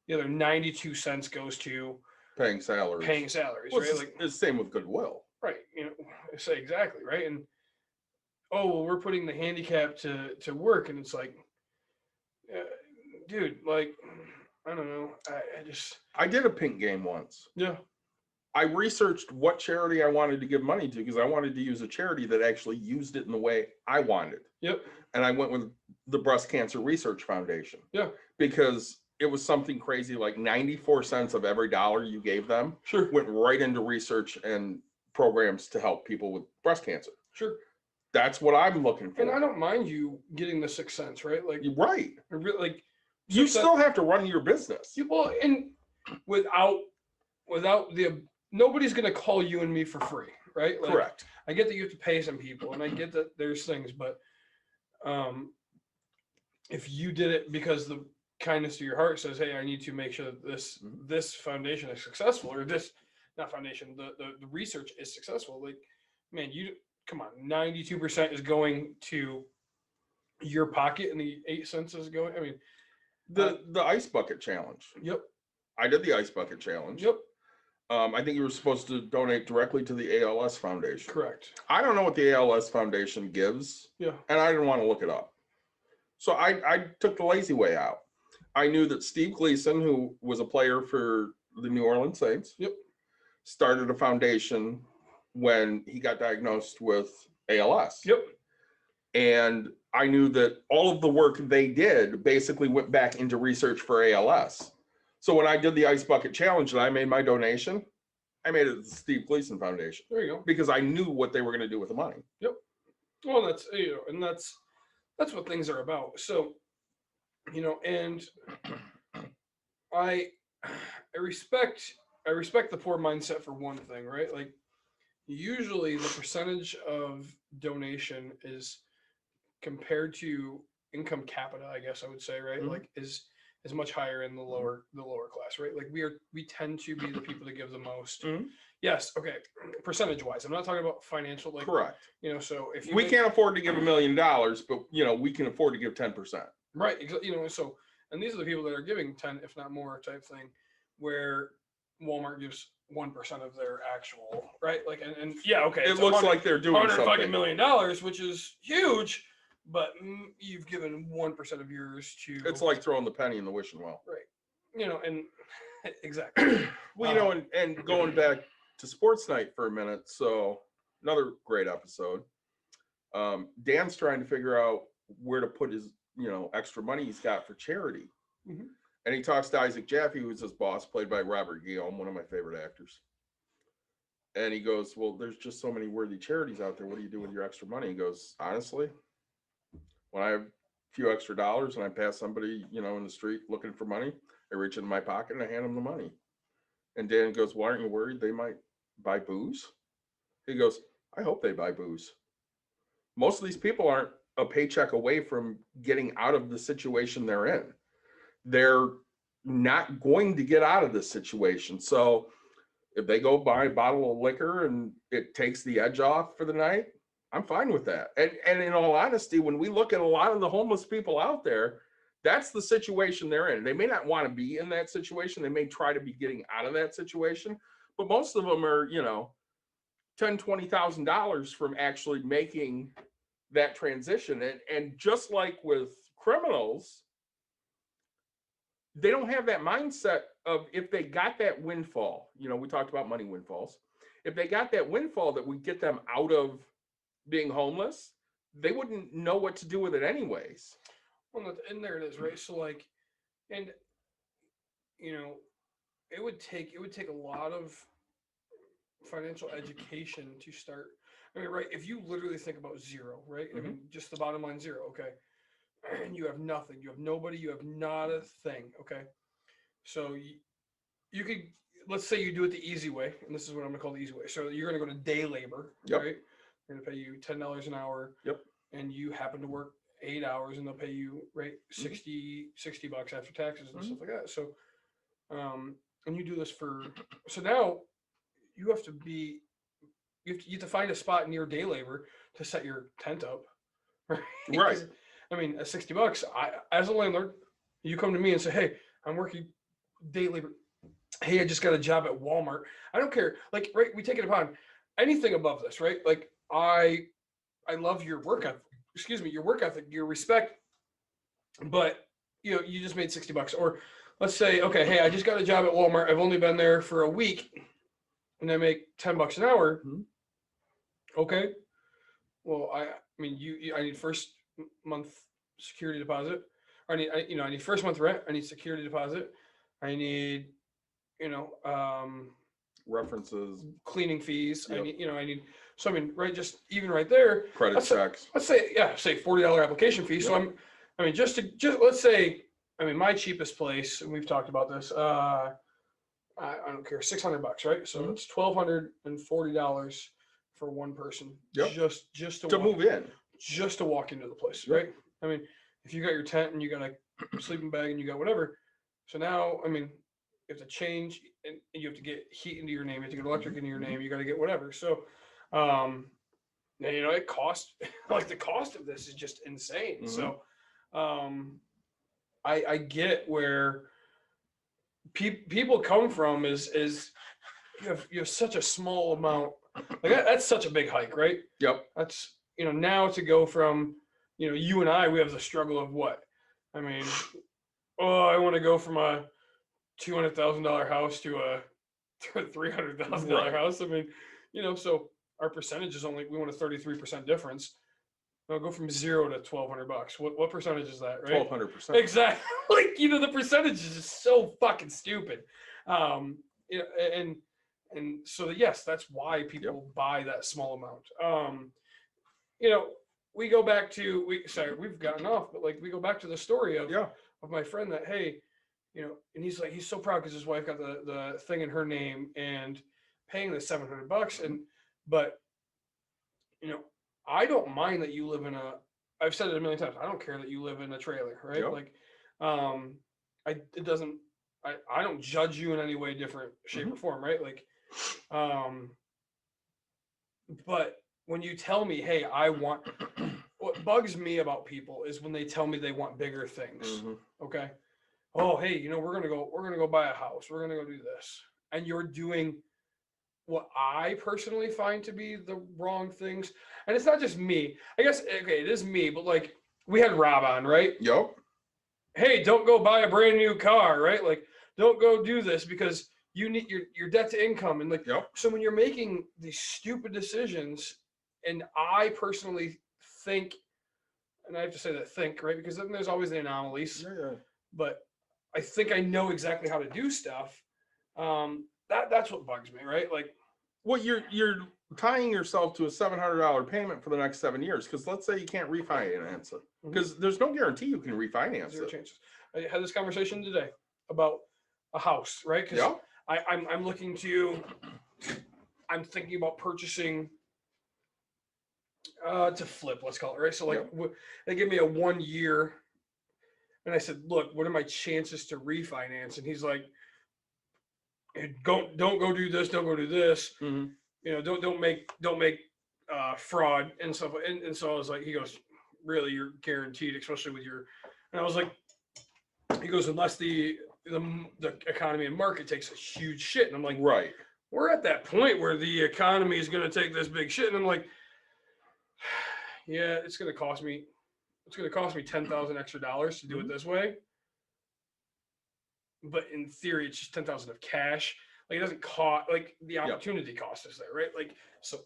the other 92 cents goes to paying salaries. Well, right? Like it's the same with Goodwill. Right. Say exactly right. And oh, well, we're putting the handicap to work, and it's like, dude, like, I don't know. I did a pink game once. Yeah. I researched what charity I wanted to give money to because I wanted to use a charity that actually used it in the way I wanted. Yep. And I went with the Breast Cancer Research Foundation. Yeah. Because it was something crazy, like 94 cents of every dollar you gave them Sure. went right into research and programs to help people with breast cancer. Sure. That's what I'm looking for. And I don't mind you getting the 6 cents, right? Like, You're right. Like, You still have to run your business. Well, and without the, nobody's going to call you and me for free, right? Like, Correct. I get that you have to pay some people, and I get that there's things, but if you did it because the kindness of your heart says, hey, I need to make sure that this foundation is successful, or this, not foundation, the research is successful, like, man, come on, 92% is going to your pocket, and the 8 cents is going, I mean, the ice bucket challenge. Yep. I did the ice bucket challenge. Yep. I think you were supposed to donate directly to the ALS Foundation. Correct. I don't know what the ALS Foundation gives. Yeah. And I didn't want to look it up. So I took the lazy way out. I knew that Steve Gleason, who was a player for the New Orleans Saints, Yep, started a foundation when he got diagnosed with ALS. Yep. And I knew that all of the work they did basically went back into research for ALS. So when I did the Ice Bucket Challenge and I made my donation, I made it to the Steve Gleason Foundation. There you go. Because I knew what they were going to do with the money. Yep. Well, that's, and that's what things are about. So, and I respect the poor mindset for one thing, right? Like, usually the percentage of donation is compared to income capita, I guess I would say, right? Like, is much higher in the lower class, right? Like, we tend to be the people that give the most. Yes, okay, percentage wise. I'm not talking about financial, like, correct. So if we can't afford to give $1 million, but we can afford to give 10%. Right. So, and these are the people that are giving 10, if not more, type thing, where Walmart gives 1% of their actual, right? Like, and yeah, okay. It looks like they're doing $100 million, which is huge, but you've given 1% of yours to. It's like throwing the penny in the wishing well. Right. And exactly. Well, and going back to Sports Night for a minute. So another great episode. Dan's trying to figure out where to put his, extra money he's got for charity. And he talks to Isaac Jaffe, who's his boss, played by Robert Guillaume, one of my favorite actors. And he goes, well, there's just so many worthy charities out there. What do you do with your extra money? He goes, honestly, when I have a few extra dollars and I pass somebody, in the street looking for money, I reach into my pocket and I hand them the money. And Dan goes, why aren't you worried they might buy booze? He goes, I hope they buy booze. Most of these people aren't a paycheck away from getting out of the situation they're in. They're not going to get out of this situation. So if they go buy a bottle of liquor and it takes the edge off for the night, I'm fine with that. And in all honesty, when we look at a lot of the homeless people out there, that's the situation they're in. They may not want to be in that situation. They may try to be getting out of that situation, but most of them are, $10,000, $20,000 from actually making that transition. And just like with criminals, they don't have that mindset of if they got that windfall, we talked about money windfalls. If they got that windfall that would get them out of being homeless, they wouldn't know what to do with it anyways. Well, and there it is, right? So like, and it would take a lot of financial education to start. I mean, right? If you literally think about zero, right? I mean, just the bottom line, zero, okay? And you have nothing, you have nobody, you have not a thing, okay? So you could, let's say you do it the easy way, and this is what I'm gonna call the easy way. So you're gonna go to day labor, right? They're gonna pay you $10 an hour, and you happen to work 8 hours, and they'll pay you, right, 60 bucks after taxes and stuff like that. So, and you do this so now you have to find a spot near day labor to set your tent up, right? Right. 'Cause, I mean, at $60, as a landlord, you come to me and say, "Hey, I'm working day labor. Hey, I just got a job at Walmart." I don't care. Like, right? We take it upon anything above this, right? Like, I love your work ethic. Excuse me, your work ethic, your respect, but you just made $60. Or let's say, okay, hey, I just got a job at Walmart. I've only been there for a week, and I make $10 an hour. Mhm. Okay. Well, I mean, I need first month security deposit. I need first month rent. I need security deposit. I need, you know, References, cleaning fees. Yep. I need. So I mean, right, just even right there. credit Let's say, checks. let's say $40 application fee. So Yep. I mean, just let's say, I mean, my cheapest place, and we've talked about this. I don't care, $600, right? So Mhm. it's $1,240 for one person, Yep. just To move in. just to walk into the place, Yep. right? I mean, if you got your tent and you got a sleeping bag and you got whatever, so now, I mean, you have to change and you have to get heat into your name, you have to get electric into your name, you got to get whatever. So, it costs like the cost of this is just insane. Mhm. So, I get where people come from is you have such a small amount, like that's such a big hike, right? Yep. That's now to go from you and I, we have the struggle of what? I mean, I want to go from a $200,000 house to a $300,000 Right. house. I mean, so our percentage is only, we want a 33% difference. I'll go from 0 to $1,200. What percentage is that, right? 1,200%. Exactly. Like, the percentage is just so fucking stupid. You know, and so yes, that's why people buy that small amount. We go back to we've gotten off, but like we go back to the story of Yeah. my friend that, hey, and he's so proud because his wife got the thing in her name and paying the $700, but I don't mind that you live in I've said it a million times. I don't care that you live in a trailer, right? Yep. Like, it doesn't, I don't judge you in any way, different shape or form, right? Like, but when you tell me, hey, what bugs me about people is when they tell me they want bigger things. Mhm. Okay. Oh, hey, we're gonna go buy a house. We're gonna go do this, and you're doing what I personally find to be the wrong things. And it's not just me. I guess, okay, it is me, but like we had Rob on, right? Yep. Hey, don't go buy a brand new car, right? Like, don't go do this because you need your debt to income. And like, Yep. so when you're making these stupid decisions, and I personally think, and I have to say that think, right? Because then there's always the anomalies, Yeah. but I think I know exactly how to do stuff. That's what bugs me, right? Like, Well, you're tying yourself to a $700 payment for the next 7 years, because let's say you can't refinance it, because there's no guarantee you can refinance zero it. chances. I had this conversation today about a house, right? Because Yeah. I'm thinking about purchasing to flip, let's call it, right? So like they give me a 1 year, and I said, look, what are my chances to refinance? And he's like, hey, don't go do this, don't go do this. Mhm. Don't make fraud and stuff. And so I was like, he goes, really, you're guaranteed, especially with your. And I was like, he goes, unless the economy and market takes a huge shit. And I'm like, Right. we're at that point where the economy is going to take this big shit. And I'm like, yeah, it's going to cost me $10,000 extra to do it this way. But in theory, it's just $10,000 of cash. Like, it doesn't cost, like the opportunity cost is there, right? Like, so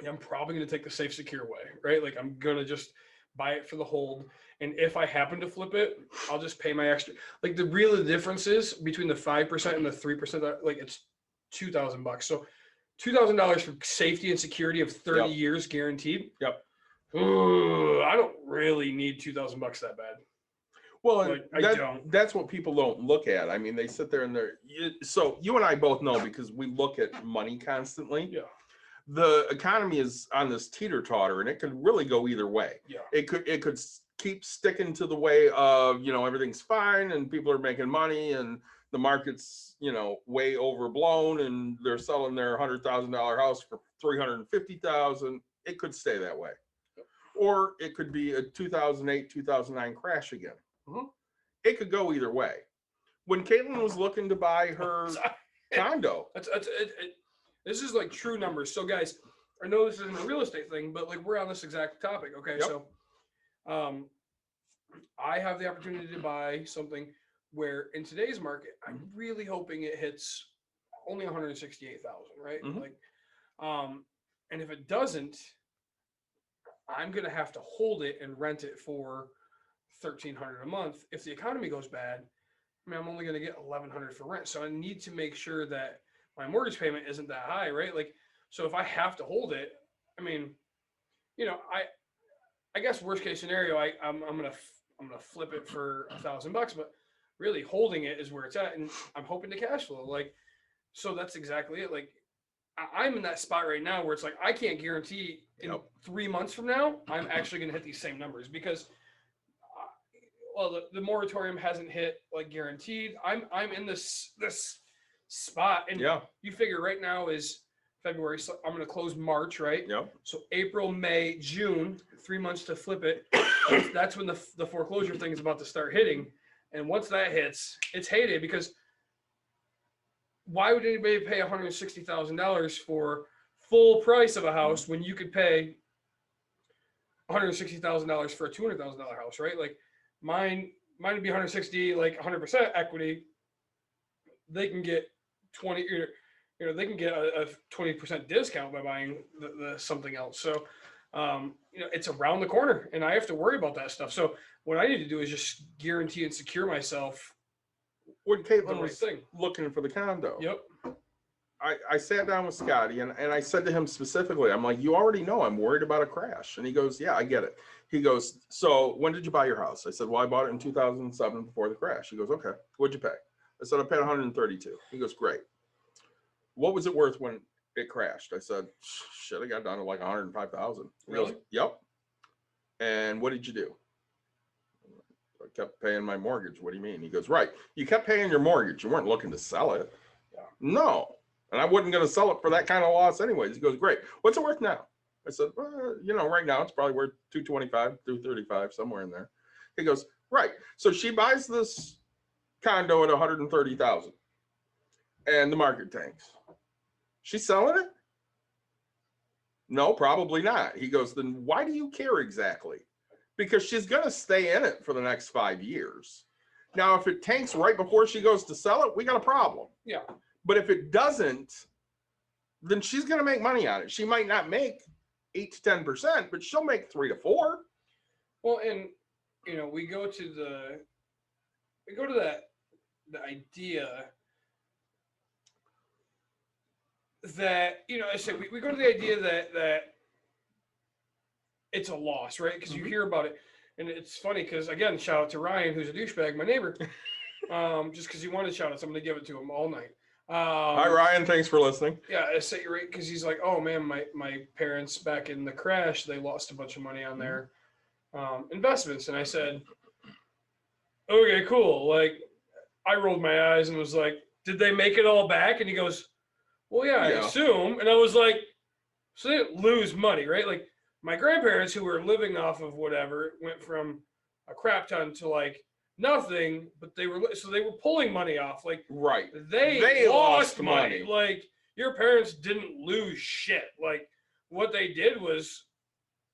I'm probably going to take the safe, secure way, right? Like, I'm going to just buy it for the hold. And if I happen to flip it, I'll just pay my extra. Like, the real difference is between the 5% and the 3%, like it's $2,000. So $2,000 for safety and security of 30 years guaranteed. Yep. Ooh, I don't really need $2,000 that bad. Well, like, I don't. That's what people don't look at. I mean, they sit there and so you and I both know, because we look at money constantly. Yeah. The economy is on this teeter-totter, and it could really go either way. Yeah. It could keep sticking to the way of, everything's fine and people are making money and the market's, way overblown and they're selling their $100,000 house for $350,000. It could stay that way. or it could be a 2008, 2009 crash again. Mhm. It could go either way. When Caitlin was looking to buy her condo, This is like true numbers. So guys, I know this isn't a real estate thing, but like we're on this exact topic. Okay, Yep. so I have the opportunity to buy something where in today's market, I'm really hoping it hits only 168,000, right? Mhm. Like, and if it doesn't, I'm gonna have to hold it and rent it for 1,300 a month. If the economy goes bad, I mean, I'm only gonna get 1,100 for rent. So I need to make sure that my mortgage payment isn't that high, right? Like, so if I have to hold it, I mean, you know, I guess worst case scenario, I'm gonna flip it for $1,000, but really holding it is where it's at, and I'm hoping to cash flow. Like, so that's exactly it. Like, I'm in that spot right now where it's like I can't guarantee in 3 months from now I'm actually gonna hit these same numbers because, well, the moratorium hasn't hit like guaranteed. I'm in this spot, and you figure right now is February, so I'm gonna close March, right? Yep. So April, May, June, 3 months to flip it. That's when the foreclosure thing is about to start hitting. And once that hits, it's heyday because why would anybody pay $160,000 for full price of a house when you could pay $160,000 for a $200,000 house, right? Like mine would be 160, like 100% equity. They can get 20, they can get a 20% discount by buying the something else. So, it's around the corner, and I have to worry about that stuff. So, what I need to do is just guarantee and secure myself. When Caitlin was looking for the condo, Yep. I sat down with Scotty and I said to him specifically, I'm like, you already know I'm worried about a crash. And he goes, yeah, I get it. He goes, so when did you buy your house? I said, well, I bought it in 2007 before the crash. He goes, okay, what'd you pay? I said, I paid 132. He goes, great. What was it worth when it crashed? I said, shit, I got down to like 105,000. He goes, yep. And what did you do? I kept paying my mortgage. What do you mean? He goes, right. You kept paying your mortgage. You weren't looking to sell it. Yeah. No. And I wasn't going to sell it for that kind of loss anyways. He goes, great. What's it worth now? I said, well, right now it's probably worth 225, 235, somewhere in there. He goes, right. So she buys this condo at 130,000 and the market tanks. She's selling it? No, probably not. He goes, then why do you care exactly? Because she's going to stay in it for the next 5 years. Now, if it tanks right before she goes to sell it, we got a problem. Yeah. But if it doesn't, then she's going to make money on it. She might not make 8 to 10%, but she'll make 3 to 4. Well, and we go to the idea that I say we go to the idea that it's a loss, right? Because you hear about it, and it's funny because again, shout out to Ryan, who's a douchebag, my neighbor. Just because he wanted to shout out, so I'm gonna give it to him all night. Hi Ryan, thanks for listening. Yeah, I say you're right because he's like, oh man, my parents back in the crash, they lost a bunch of money on their investments, and I said, okay, cool. Like, I rolled my eyes and was like, did they make it all back? And he goes, well, yeah, I assume. And I was like, so they didn't lose money, right? Like my grandparents who were living off of whatever went from a crap ton to like nothing, but they were pulling money off. Like right, they lost money. Like your parents didn't lose shit. Like what they did was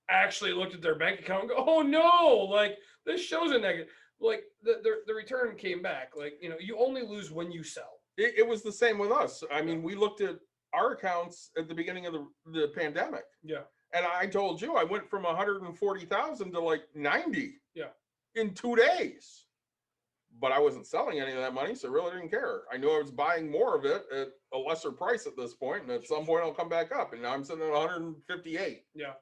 actually looked at their bank account and go, oh no, like this shows a negative. Like the return came back. Like you only lose when you sell. It was the same with us. I mean, we looked at our accounts at the beginning of the pandemic. Yeah. And I told you I went from 140,000 to like 90. Yeah. In 2 days. But I wasn't selling any of that money, so I really didn't care. I knew I was buying more of it at a lesser price at this point, and at some point I'll come back up. And now I'm sitting at 158. Yeah.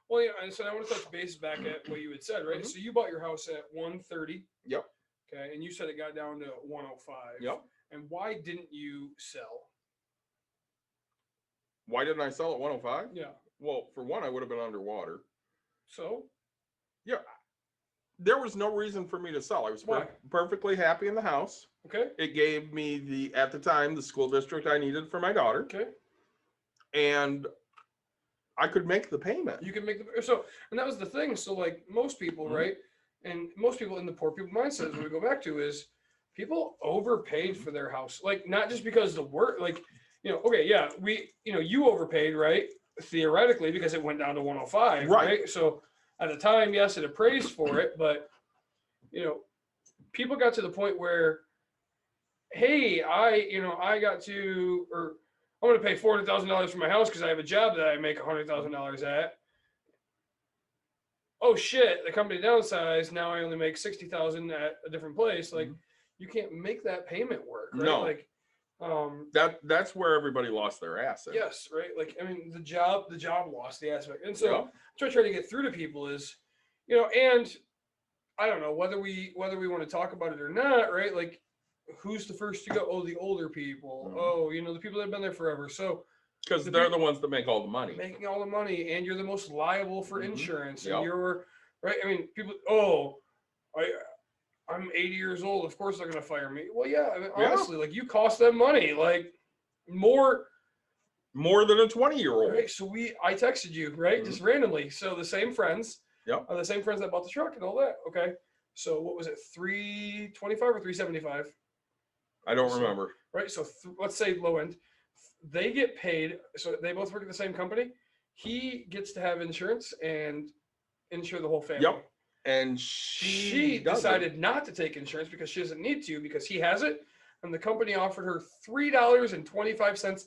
Well, yeah, and so I want to touch base back at what you had said, right? So you bought your house at 130. Yep. Okay, and you said it got down to 105. Yep. And why didn't you sell? Why didn't I sell at 105? Yeah. Well, for one, I would have been underwater. So? Yeah. There was no reason for me to sell. I was perfectly happy in the house. Okay. It gave me at the time, the school district I needed for my daughter. Okay. And I could make the payment. You can make the so, and that was the thing. So like most people, right? And most people in the poor people mindset, what we go back to is people overpaid for their house. Like not just because the work, like okay, yeah, you overpaid, right? Theoretically, because it went down to 105, right? So at the time, yes, it appraised for it, but people got to the point where, hey, I got to, or I'm going to pay $400,000 for my house because I have a job that I make $100,000 at. Oh shit! The company downsized. Now I only make $60,000 at a different place. Like, you can't make that payment work, right? No. Like, that's where everybody lost their asset. Yes, right. Like, I mean, the job lost the aspect, and so what I try to get through to people is, and I don't know whether we want to talk about it or not, right? Like, who's the first to go? Oh, the older people. Oh, the people that have been there forever. So. Because they're the ones that make all the money. Making all the money, and you're the most liable for insurance. And you're right. I mean, people. Oh, I'm 80 years old. Of course they're gonna fire me. Well, yeah. I mean, honestly, like you cost them money, like more than a 20-year-old. Right. So I texted you, right, just randomly. So the same friends. Yep. Are the same friends that bought the truck and all that. Okay. So what was it? 325 or 375? I don't remember. Right. So let's say low end. They get paid, so they both work at the same company. He gets to have insurance and insure the whole family. Yep. And she decided not to take insurance because she doesn't need to because he has it, and the company offered her $3.25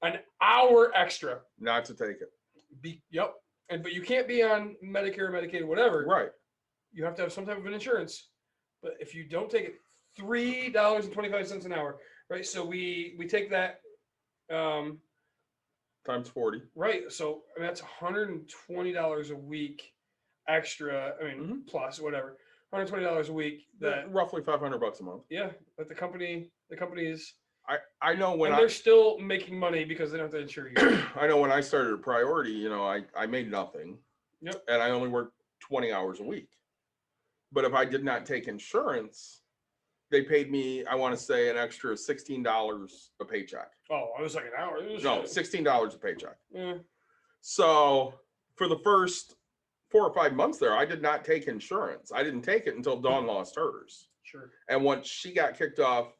an hour extra. Not to take it. Yep. But you can't be on Medicare, Medicaid, whatever. Right. You have to have some type of an insurance. But if you don't take it, $3.25 an hour. Right. So we take that. Times 40. Right. So I mean, that's $120 a week extra. I mean, plus whatever, $120 a week. That roughly $500 a month. Yeah, but the company is. I know when they're still making money because they don't have to insure you. I know when I started a Priority, I made nothing. Yep. And I only worked 20 hours a week. But if I did not take insurance, they paid me, I want to say, an extra $16 a paycheck. Oh, I was like an hour. No, $16 a paycheck. Yeah. So for the first 4 or 5 months there, I did not take insurance. I didn't take it until Dawn lost hers. Sure. And once she got kicked off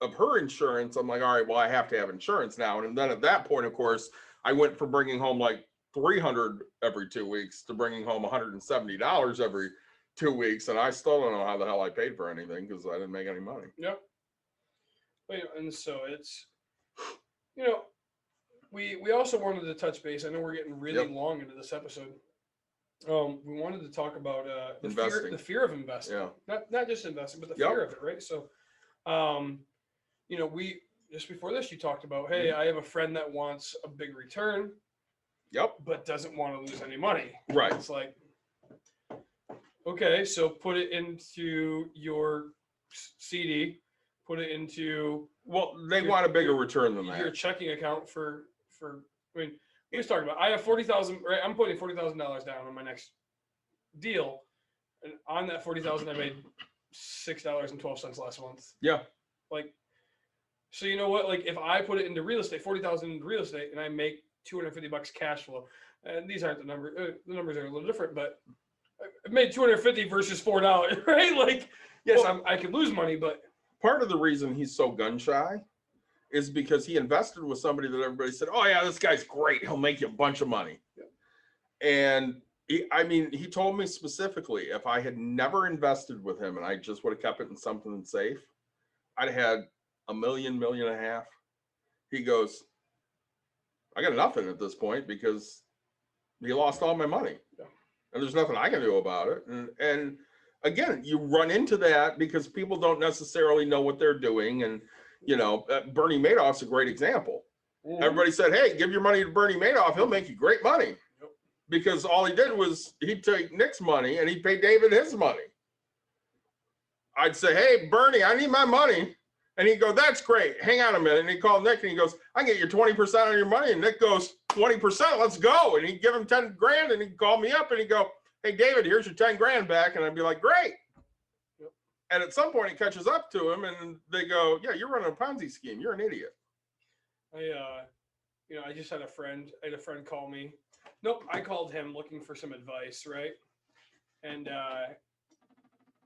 of her insurance, I'm like, all right, well, I have to have insurance now. And then at that point, of course, I went from bringing home like $300 every 2 weeks to bringing home $170 every 2 weeks, and I still don't know how the hell I paid for anything because I didn't make any money. Yep. And so it's, we also wanted to touch base. I know we're getting really long into this episode. We wanted to talk about the fear of investing. Yeah. Not just investing, but the fear of it, right? So, we just before this, you talked about, hey, I have a friend that wants a big return. Yep. But doesn't want to lose any money. Right. It's like, okay, so put it into your CD, put it into. Well, they want a bigger return than that. Your checking account for. I mean, we was talking about. I have 40,000. Right, I'm putting $40,000 down on my next deal, and on that 40,000, I made $6.12 last month. Yeah. Like, so you know what? Like, if I put it into real estate, 40,000 into real estate, and I make $250 cash flow, and these aren't the numbers. The numbers are a little different, but I made $250 versus $4, right? Like, yes, I could lose money, but part of the reason he's so gun shy is because he invested with somebody that everybody said, oh yeah, this guy's great. He'll make you a bunch of money. Yeah. And he told me specifically, if I had never invested with him and I just would have kept it in something safe, I'd have had $1 million, $1.5 million. He goes, I got nothing at this point because he lost all my money. Yeah. And there's nothing I can do about it. And again, you run into that because people don't necessarily know what they're doing. And, Bernie Madoff's a great example. Mm-hmm. Everybody said, hey, give your money to Bernie Madoff. He'll make you great money. Yep. Because all he did was he'd take Nick's money and he'd pay David his money. I'd say, hey, Bernie, I need my money. And he'd go, that's great. Hang on a minute. And he'd call Nick and he goes, I can get you 20% on your money. And Nick goes, 20%, let's go. And he'd give him 10 grand and he'd call me up and he'd go, hey, David, here's your 10 grand back. And I'd be like, great. Yep. And at some point it catches up to him and they go, yeah, you're running a Ponzi scheme. You're an idiot. I just had a friend. I had a friend call me. Nope, I called him looking for some advice, right? And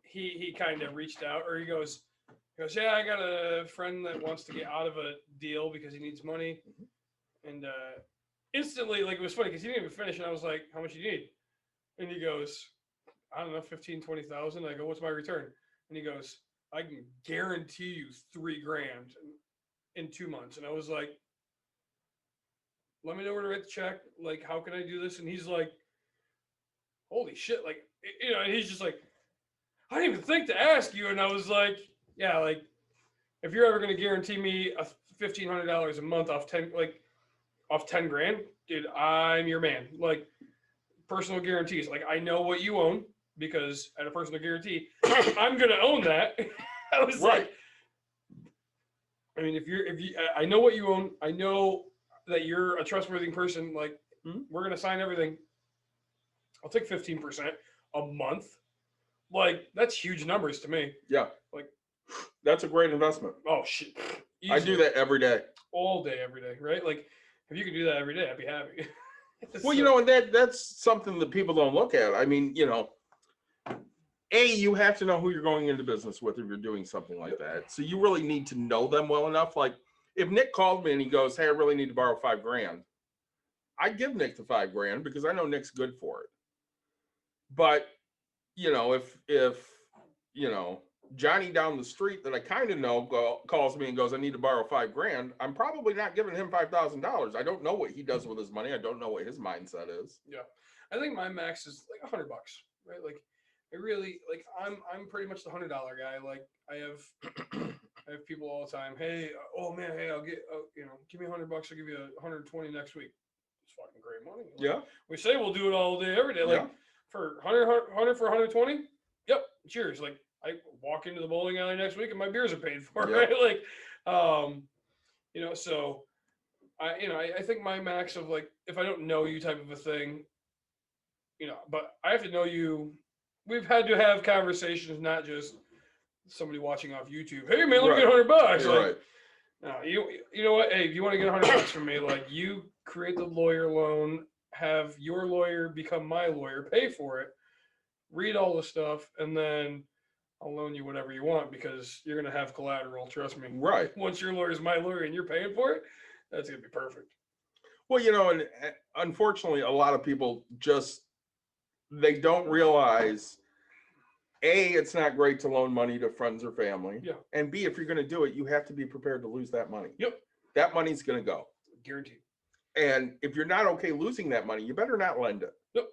he kind of reached out, or he goes, yeah, I got a friend that wants to get out of a deal because he needs money, and instantly, like, it was funny because he didn't even finish, and I was like, how much do you need? And he goes, I don't know, 15, 20,000. I go, what's my return? And he goes, I can guarantee you $3,000 in 2 months. And I was like, let me know where to write the check. Like, how can I do this? And he's like, holy shit. Like, and he's just like, I didn't even think to ask you. And I was like, yeah, like, if you're ever going to guarantee me $1,500 a month off 10 grand, dude, I'm your man. Like, personal guarantees. Like, I know what you own because at a personal guarantee, I'm going to own that. I was like, I mean, I know what you own. I know that you're a trustworthy person. Like, we're going to sign everything. I'll take 15% a month. Like, that's huge numbers to me. Yeah. Like, that's a great investment. Oh, shit. Easily. I do that every day. All day, every day, right? Like, if you could do that every day, I'd be happy. Well, so, and that's something that people don't look at. I mean, you have to know who you're going into business with if you're doing something like that. So you really need to know them well enough. Like, if Nick called me and he goes, hey, I really need to borrow $5,000, I'd give Nick the $5,000 because I know Nick's good for it. But, if Johnny down the street that I kind of know calls me and goes, I need to borrow $5,000, I'm probably not giving him $5,000. I don't know what he does with his money. I don't know what his mindset is. Yeah. I think my max is like $100, right? Like, I really, like, I'm pretty much the $100 guy. Like, I have people all the time. Hey, oh man, hey, I'll get, give me $100. I'll give you 120 next week. It's fucking great money. Like, yeah. We say we'll do it all day, every day. Like, for 100 for 120. Yep. Cheers. Like, I walk into the bowling alley next week and my beers are paid for, right? Like, so I think my max of, like, if I don't know you type of a thing, but I have to know you. We've had to have conversations, not just somebody watching off YouTube. Hey man, let me get $100. You're like, no, you know what? Hey, if you want to get $100 from me, like, you create the lawyer loan, have your lawyer become my lawyer, pay for it, read all the stuff, and then I'll loan you whatever you want because you're gonna have collateral. Trust me. Right. Once your lawyer's my lawyer and you're paying for it, that's gonna be perfect. Well, and unfortunately, a lot of people they don't realize, A, it's not great to loan money to friends or family. Yeah. And B, if you're going to do it, you have to be prepared to lose that money. Yep. That money's going to go. Guaranteed. And if you're not okay losing that money, you better not lend it. Yep.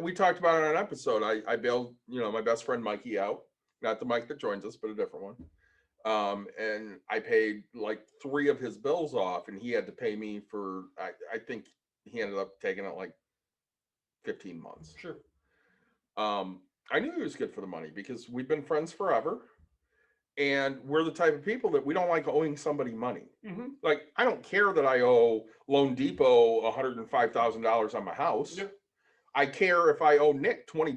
We talked about it on an episode. I bailed, my best friend Mikey out, not the Mike that joins us, but a different one. And I paid like 3 of his bills off, and he had to pay me for, I think he ended up taking it like 15 months. Sure. I knew he was good for the money because we've been friends forever, and we're the type of people that we don't like owing somebody money. Mm-hmm. Like, I don't care that I owe Loan Depot $105,000 on my house. Yeah. I care if I owe Nick $20.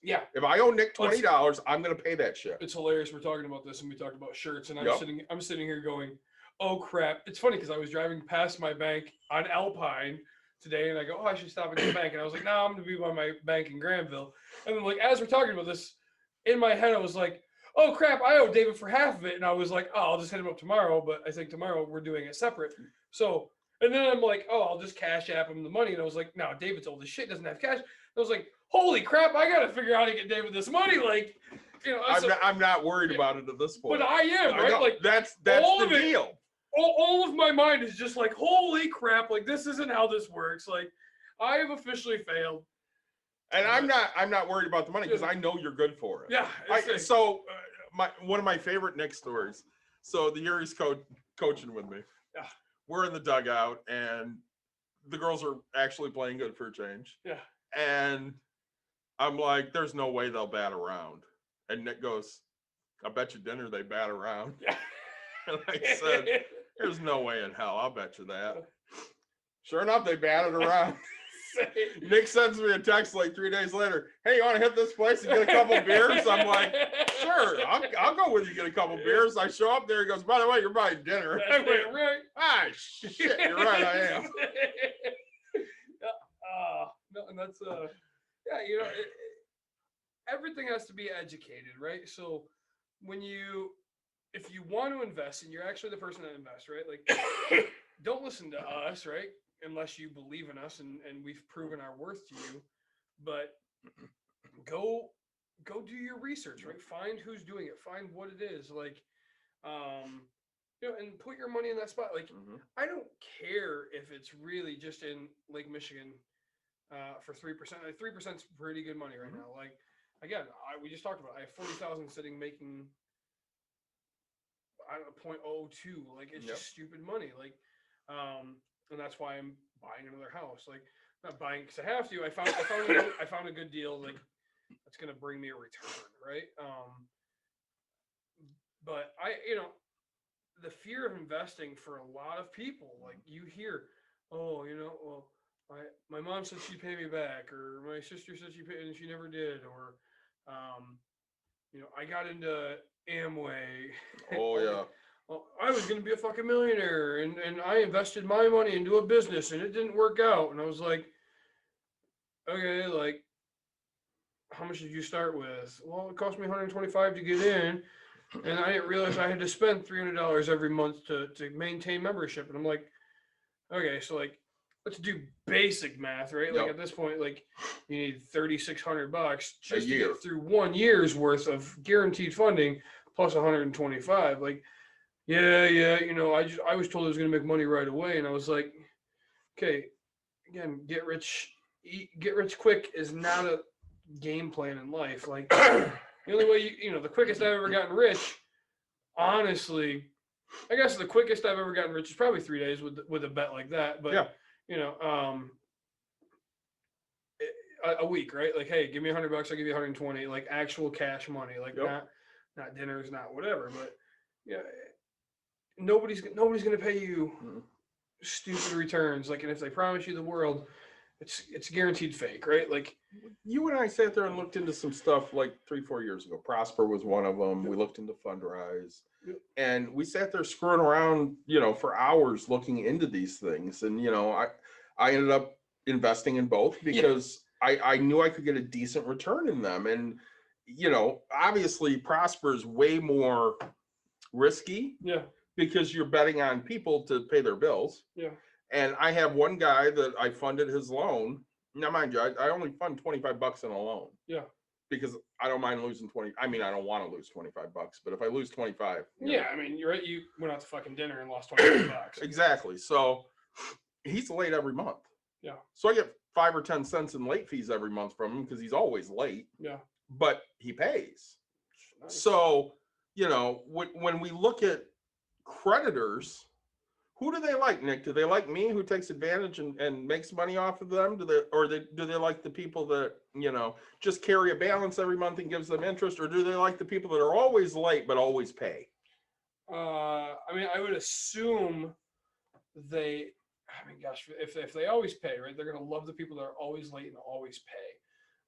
Yeah. If I owe Nick $20, I'm going to pay that shit. It's hilarious. We're talking about this, and we talked about shirts, and I'm sitting here going, oh crap. It's funny because I was driving past my bank on Alpine today, and I go, oh, I should stop at the bank. And I was like, no, I'm going to be by my bank in Granville. And then, like, as we're talking about this, in my head, I was like, oh crap, I owe David for half of it. And I was like, oh, I'll just hit him up tomorrow. But I think tomorrow we're doing it separate. So, and then I'm like, oh, I'll just cash app him the money. And I was like, no, David's old as shit, doesn't have cash. And I was like, holy crap, I got to figure out how to get David this money. Like, I'm not worried about it at this point. But I am, right? Like, that's the deal. All of my mind is just like, holy crap, like, this isn't how this works. Like, I have officially failed. And I'm not worried about the money because I know you're good for it. Yeah. One of my favorite Nick stories. So the year he's coaching with me, we're in the dugout and the girls are actually playing good for a change. Yeah. And I'm like, there's no way they'll bat around. And Nick goes, I bet you dinner they bat around. Yeah. And I said, there's no way in hell. I'll bet you that. Sure enough, they batted around. Nick sends me a text like 3 days later. Hey, you want to hit this place and get a couple beers? I'm like, sure, I'll go with you, get a couple beers. I show up there. He goes, by the way, you're buying dinner. I went, right. Ah, shit, you're right, I am. No, and that's everything has to be educated, right? So if you want to invest and you're actually the person that invests, right? Like, don't listen to us, right? Unless you believe in us and we've proven our worth to you. But go do your research, right? Find who's doing it. Find what it is. Like, and put your money in that spot. Like, I don't care if it's really just in Lake Michigan for 3%. 3% is pretty good money right now. Like, again, we just talked about it. I have 40,000 sitting making, I don't know, 0.02. Like, it's just stupid money. Like, and that's why I'm buying another house. Like, not buying because I have to. I found a good deal. Like, that's gonna bring me a return, right? But the fear of investing for a lot of people, like, you hear, oh, well, my mom said she'd pay me back, or my sister said she paid and she never did, or I got into Amway. Oh yeah. Well, I was going to be a fucking millionaire, and I invested my money into a business, and it didn't work out. And I was like, okay, like, how much did you start with? Well, it cost me $125 to get in, and I didn't realize I had to spend $300 every month to maintain membership. And I'm like, okay, so, like, let's do basic math, right? Like, at this point, like, you need $3,600 just to get through 1 year's worth of guaranteed funding plus 125. Like, yeah, I was told I was going to make money right away, and I was like, okay, again, get rich quick is not a game plan in life. Like, the only way the quickest I've ever gotten rich, honestly, I guess the quickest I've ever gotten rich is probably 3 days with a bet like that. But a week, right? Like, hey, give me $100, I'll give you 120, like actual cash money, like not dinners, not whatever, but nobody's gonna pay you stupid returns. Like, and if they promise you the world, it's guaranteed fake, right? Like, you and I sat there and looked into some stuff like 3-4 years ago. Prosper was one of them. We looked into Fundrise, and we sat there screwing around, for hours looking into these things. And I ended up investing in both because I knew I could get a decent return in them. And obviously Prosper is way more risky. Yeah. Because you're betting on people to pay their bills. Yeah. And I have one guy that I funded his loan. Now, mind you, I only fund $25 in a loan. Yeah. Because I don't mind losing 20. I mean, I don't want to lose $25, but if I lose 25. I mean, you're right. You went out to fucking dinner and lost $25. Exactly. So he's late every month. Yeah. So I get 5 or 10 cents in late fees every month from him because he's always late. Yeah. But he pays. Nice. So, when we look at creditors, who do they like, Nick? Do they like me, who takes advantage and makes money off of them? Do they like the people that just carry a balance every month and gives them interest, or do they like the people that are always late but always pay? I mean, I would assume if they always pay, right, they're gonna love the people that are always late and always pay.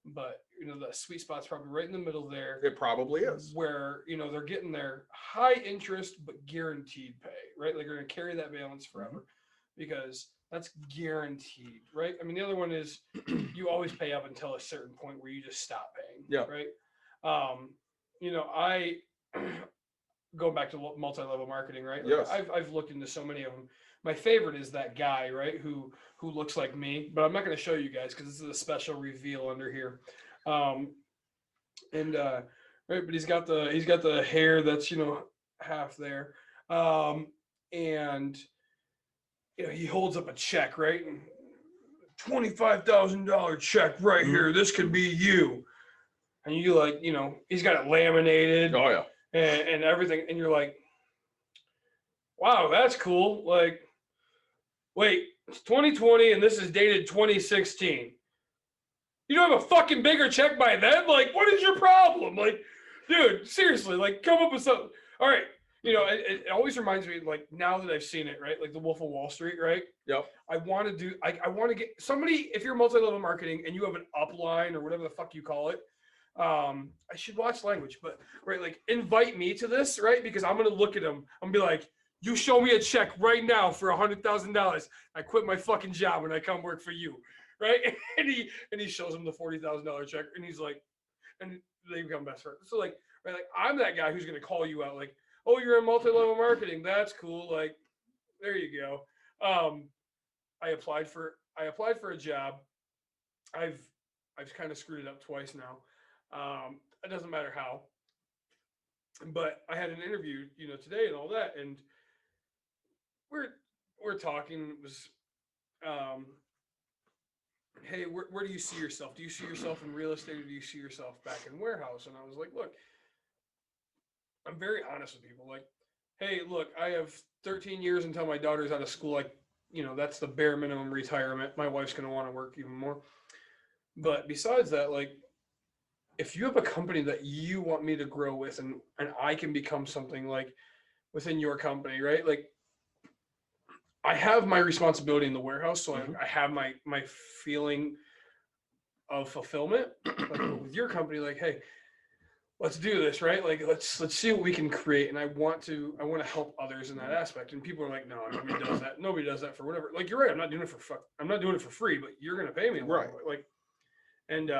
But the sweet spot's probably right in the middle there. It probably is. Where they're getting their high interest but guaranteed pay, right? Like, they're gonna carry that balance forever because that's guaranteed, right? I mean, the other one is you always pay up until a certain point where you just stop paying. Yeah. Right. I go back to multi-level marketing, right? Like, yes. I've looked into so many of them. My favorite is that guy, right, who looks like me, but I'm not going to show you guys because this is a special reveal under here. Right, but he's got the hair that's half there, and he holds up a check, right, and $25,000 check right here. This could be you, and you he's got it laminated. Oh yeah, and everything, and you're like, wow, that's cool. Like, wait, it's 2020 and this is dated 2016. You don't have a fucking bigger check by then? Like, what is your problem? Like, dude, seriously, like, come up with something. All right. It always reminds me, like, now that I've seen it, right? Like the Wolf of Wall Street, right? Yep. I want to do, I want to get somebody, if you're multi-level marketing and you have an upline or whatever the fuck you call it, I should watch language, but right, like invite me to this, right? Because I'm going to look at them. I'm gonna be like, you show me a check right now for $100,000. I quit my fucking job and I come work for you. Right. And he shows him the $40,000 check and he's like, and they become best friends. So like, right, like I'm that guy who's going to call you out like, oh, you're in multi-level marketing. That's cool. Like, there you go. I applied for a job. I've kind of screwed it up twice now. It doesn't matter how, but I had an interview, today and all that, and we're talking. It was, hey, where do you see yourself? Do you see yourself in real estate, or do you see yourself back in warehouse? And I was like, look, I'm very honest with people. Like, hey, look, I have 13 years until my daughter's out of school. Like, that's the bare minimum retirement. My wife's going to want to work even more. But besides that, like, if you have a company that you want me to grow with and I can become something like within your company, right? Like, I have my responsibility in the warehouse. So I have my feeling of fulfillment. Like with your company, like, hey, let's do this, right? Like, let's see what we can create. And I want to help others in that aspect. And people are like, no, nobody does that. Nobody does that for whatever. Like, you're right. I'm not doing it for free, but you're going to pay me. Right. Like, and,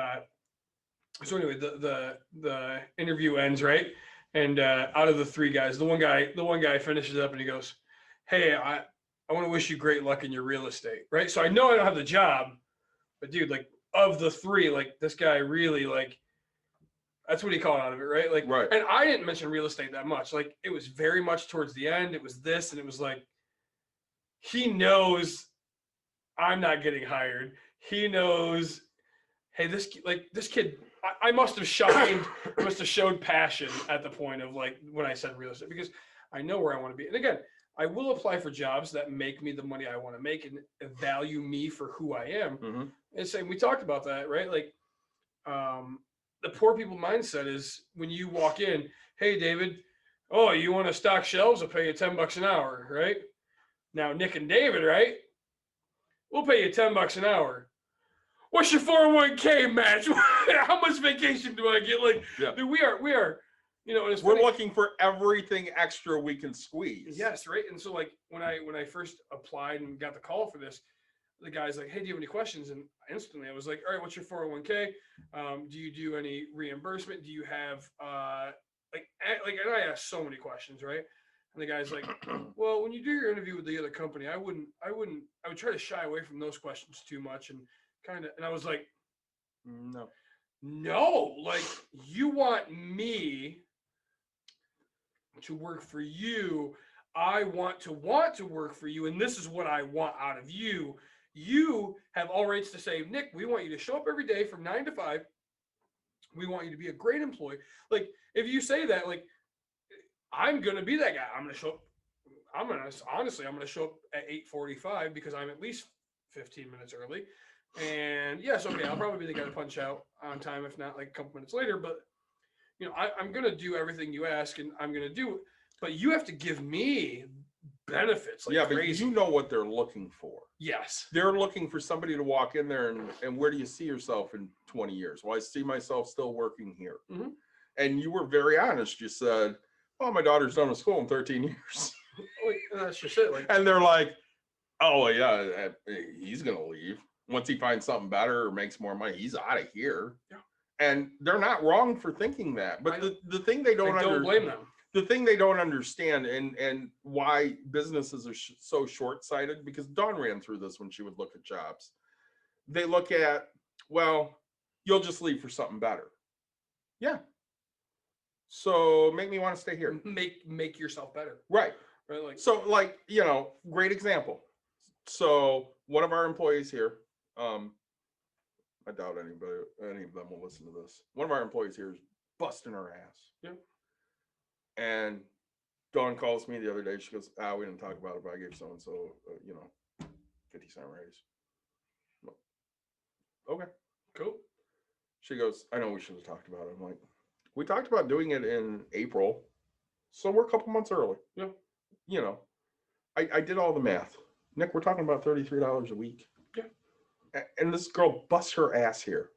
so anyway, the interview ends, right? And, out of the three guys, the one guy finishes up and he goes, hey, I want to wish you great luck in your real estate. Right. So I know I don't have the job, but dude, like of the three, like this guy really like, that's what he called out of it, right? Like, right. And I didn't mention real estate that much. Like, it was very much towards the end. It was this, and it was like, he knows I'm not getting hired. He knows, hey, this kid, I must have showed passion at the point of like when I said real estate, because I know where I want to be. And again, I will apply for jobs that make me the money I want to make and value me for who I am. Mm-hmm. And so we talked about that, right? Like, the poor people mindset is when you walk in, hey, David, oh, you want to stock shelves? I'll pay you $10 an hour, right? Now, Nick and David, right? We'll pay you $10 an hour. What's your 401k match? How much vacation do I get? Like, yeah. Dude, we are, and we're looking for everything extra we can squeeze. Yes, right. And so like when I first applied and got the call for this, the guy's like, hey, do you have any questions? And instantly I was like, all right, what's your 401k? Do you do any reimbursement? Do you have, and I asked so many questions, right? And the guy's like, well, when you do your interview with the other company, I would try to shy away from those questions too much. And I was like, no, like you want me to work for you. I want to work for you. And this is what I want out of you. You have all rights to say, Nick, we want you to show up every day from 9 to 5. We want you to be a great employee. Like, if you say that, like, I'm going to be that guy. I'm going to show up. I'm going to show up at 8:45 because I'm at least 15 minutes early. And yes, okay, I'll probably be the guy to punch out on time, if not like a couple minutes later. But, I'm going to do everything you ask and I'm going to do it. But you have to give me benefits. Like, yeah, crazy. But you know what they're looking for. Yes. They're looking for somebody to walk in there and where do you see yourself in 20 years? Well, I see myself still working here. Mm-hmm. And you were very honest. You said, oh, my daughter's done with school in 13 years. That's just it. Like, and they're like, oh, yeah, he's going to leave. Once he finds something better or makes more money, he's out of here. Yeah. And they're not wrong for thinking that. But the thing they don't blame them. The thing they don't understand and why businesses are so short-sighted, because Dawn ran through this when she would look at jobs. They look at, well, you'll just leave for something better. Yeah. So make me want to stay here. Make yourself better. Right. Right. Like, so like, great example. So one of our employees here, I doubt any of them will listen to this. One of our employees here is busting her ass. Yeah. And Dawn calls me the other day. She goes, we didn't talk about it, but I gave so-and-so, 50-cent raise. Okay, cool. She goes, I know we should have talked about it. I'm like, we talked about doing it in April. So we're a couple months early. Yeah. I did all the math. Nick, we're talking about $33 a week. Yeah. And this girl busts her ass here.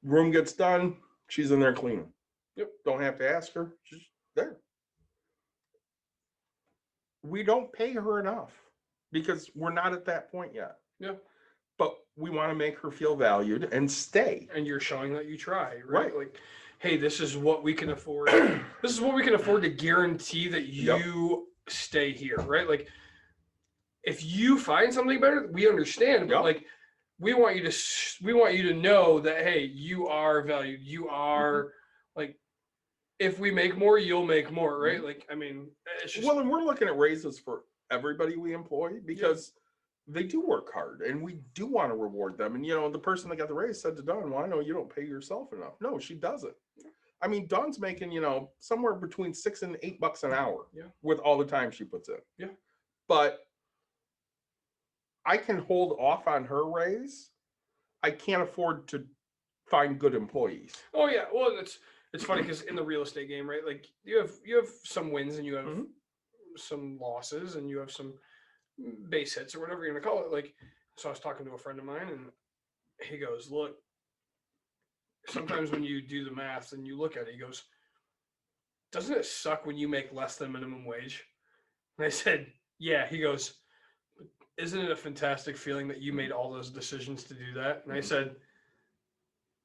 Room gets done, she's in there cleaning. Yep. Don't have to ask her. She's there. We don't pay her enough because we're not at that point yet. Yeah. But we want to make her feel valued and stay. And you're showing that you try, Right. right? Like, hey, this is what we can afford. This is what we can afford to guarantee that you stay here, right? Like, if you find something better, we understand. But like, we want you to know that, hey, you are valued. You are like, if we make more, you'll make more, right? Like, I mean, it's just, Well, and we're looking at raises for everybody we employ because they do work hard and we do want to reward them. And, you know, the person that got the raise said to Dawn, well, I know you don't pay yourself enough. No, she doesn't. I mean, Dawn's making, you know, somewhere between $6 and $8 an hour with all the time she puts in. Yeah. But I can hold off on her raise. I can't afford to find good employees. Oh yeah. Well, it's funny because in the real estate game, right? Like you have some wins and you have some losses and you have some base hits or whatever you're gonna call it. Like, so I was talking to a friend of mine and he goes, look, sometimes when you do the math and you look at it, he goes, doesn't it suck when you make less than minimum wage? And I said, yeah. He goes, isn't it a fantastic feeling that you made all those decisions to do that? And I said,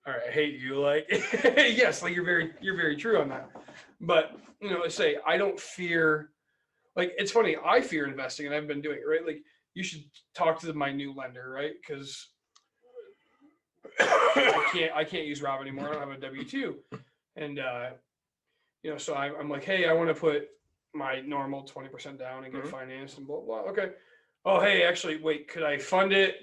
all right, I hate you. Like, yes, like you're very true on that. But, you know, say I don't fear, like, it's funny. I fear investing and I've been doing it, right? Like you should talk to my new lender, right? Because I can't use Rob anymore. I don't have a W-2. And, you know, so I'm like, hey, I want to put my normal 20% down and get financed and blah, blah. Okay. Oh, hey, actually, wait, could I fund it?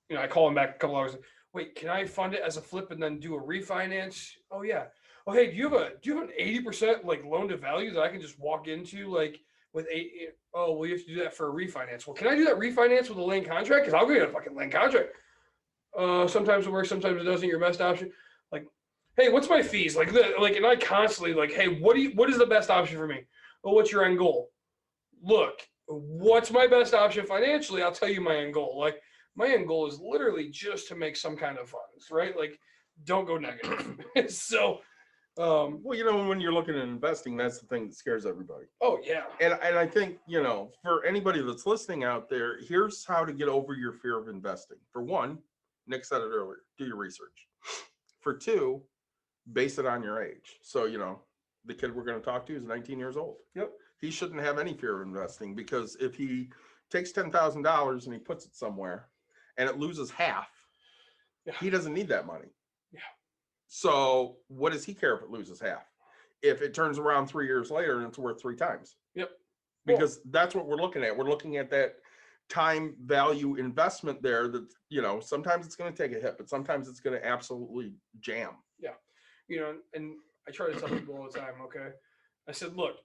You know, I call him back a couple hours. Wait, can I fund it as a flip and then do a refinance? Oh, yeah. Oh, hey, do you have an 80% like loan to value that I can just walk into like with oh, well, you have to do that for a refinance. Well, can I do that refinance with a land contract? Because I'll get a fucking land contract. Sometimes it works, sometimes it doesn't. Your best option. Like, hey, what's my fees? Like, and I constantly like, hey, what is the best option for me? Well, what's your end goal? Look, what's my best option financially? I'll tell you my end goal. Like, my end goal is literally just to make some kind of funds, right? Like, don't go negative. So, well, you know, when you're looking at investing, that's the thing that scares everybody. Oh yeah. And I think, you know, for anybody that's listening out there, here's how to get over your fear of investing. For one, Nick said it earlier, do your research. For two, base it on your age. So, you know, the kid we're going to talk to is 19 years old. Yep. He shouldn't have any fear of investing because if he takes $10,000 and he puts it somewhere and it loses half, he doesn't need that money. Yeah. So what does he care if it loses half? If it turns around 3 years later and it's worth 3 times. Yep. Because that's what we're looking at. We're looking at that time value investment there that, you know, sometimes it's going to take a hit, but sometimes it's going to absolutely jam. Yeah. You know, and I try to tell people all the time, okay? I said, look,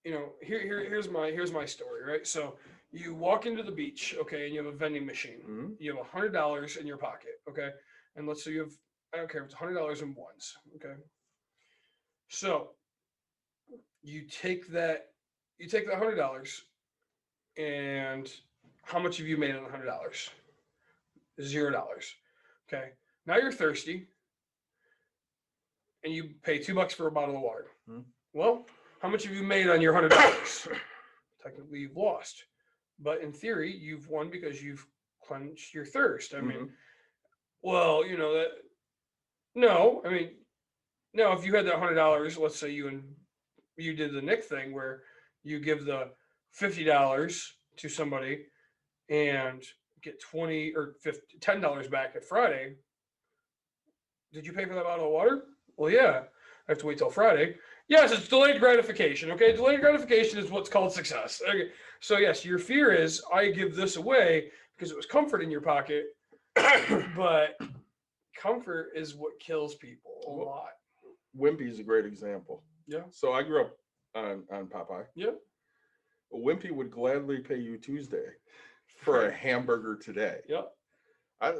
you know, here's my story, right? So you walk into the beach, okay, and you have a vending machine. You have $100 in your pocket, okay? And let's say you have, I don't care if it's $100 in ones, okay? So you take that $100 and how much have you made on the $100? $0. Okay. Now you're thirsty and you pay $2 for a bottle of water. Well, how much have you made on your $100? Technically, you've lost, but in theory, you've won because you've quenched your thirst. I mean, well, you know that. No, I mean, no. If you had that $100, let's say you did the Nick thing where you give the $50 to somebody and get $20 or $10 back at Friday. Did you pay for that bottle of water? Well, yeah. I have to wait till Friday. Yes, it's delayed gratification. Okay, delayed gratification is what's called success. Okay, so yes, your fear is I give this away because it was comfort in your pocket, but comfort is what kills people a lot. Wimpy is a great example. Yeah. So I grew up on Popeye. Yeah. Wimpy would gladly pay you Tuesday for a hamburger today. Yep.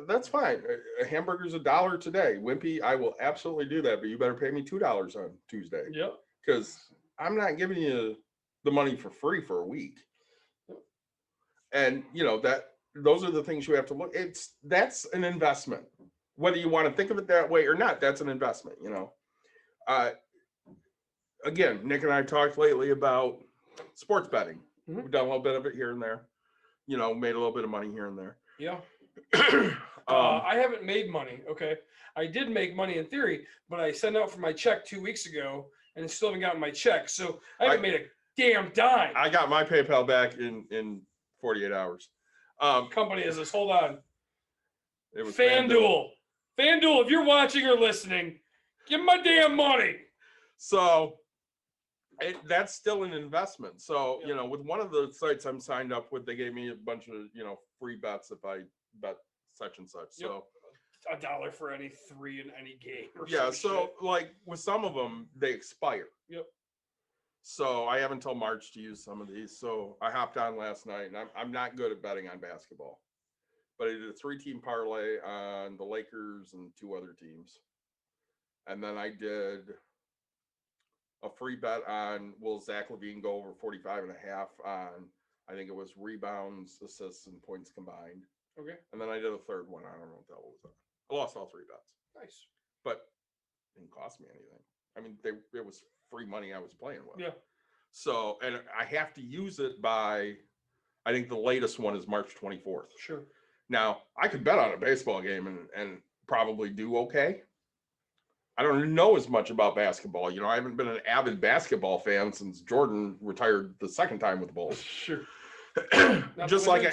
That's fine. A hamburger's $1 today. Wimpy, I will absolutely do that, but you better pay me $2 on Tuesday. Yep. Because I'm not giving you the money for free for a week. And those are the things you have to look. That's an investment, whether you want to think of it that way or not. That's an investment. Again, Nick and I talked lately about sports betting. Mhm. We've done a little bit of it here and there. Made a little bit of money here and there. Yeah. I haven't made money. Okay. I did make money in theory, but I sent out for my check 2 weeks ago and I still haven't gotten my check. So I haven't made a damn dime. I got my PayPal back in 48 hours. Company is this. Hold on. It was FanDuel. FanDuel, if you're watching or listening, give me my damn money. So that's still an investment. So, with one of the sites I'm signed up with, they gave me a bunch of, free bets if I bet such and such. Yep. So $1 for any 3 in any game. Yeah. So like with some of them, they expire. Yep. So I have until March to use some of these. So I hopped on last night, and I'm not good at betting on basketball, but I did a 3-team parlay on the Lakers and 2 other teams. And then I did a free bet on will Zach LaVine go over 45.5 on, I think it was rebounds, assists, and points combined. Okay. And then I did a third one. I don't know what that was. I lost all 3 bets. Nice. But it didn't cost me anything. I mean, it was free money I was playing with. Yeah. So, and I have to use it by, I think the latest one is March 24th. Sure. Now, I could bet on a baseball game and probably do okay. I don't know as much about basketball. I haven't been an avid basketball fan since Jordan retired the second time with the Bulls. Sure. Just like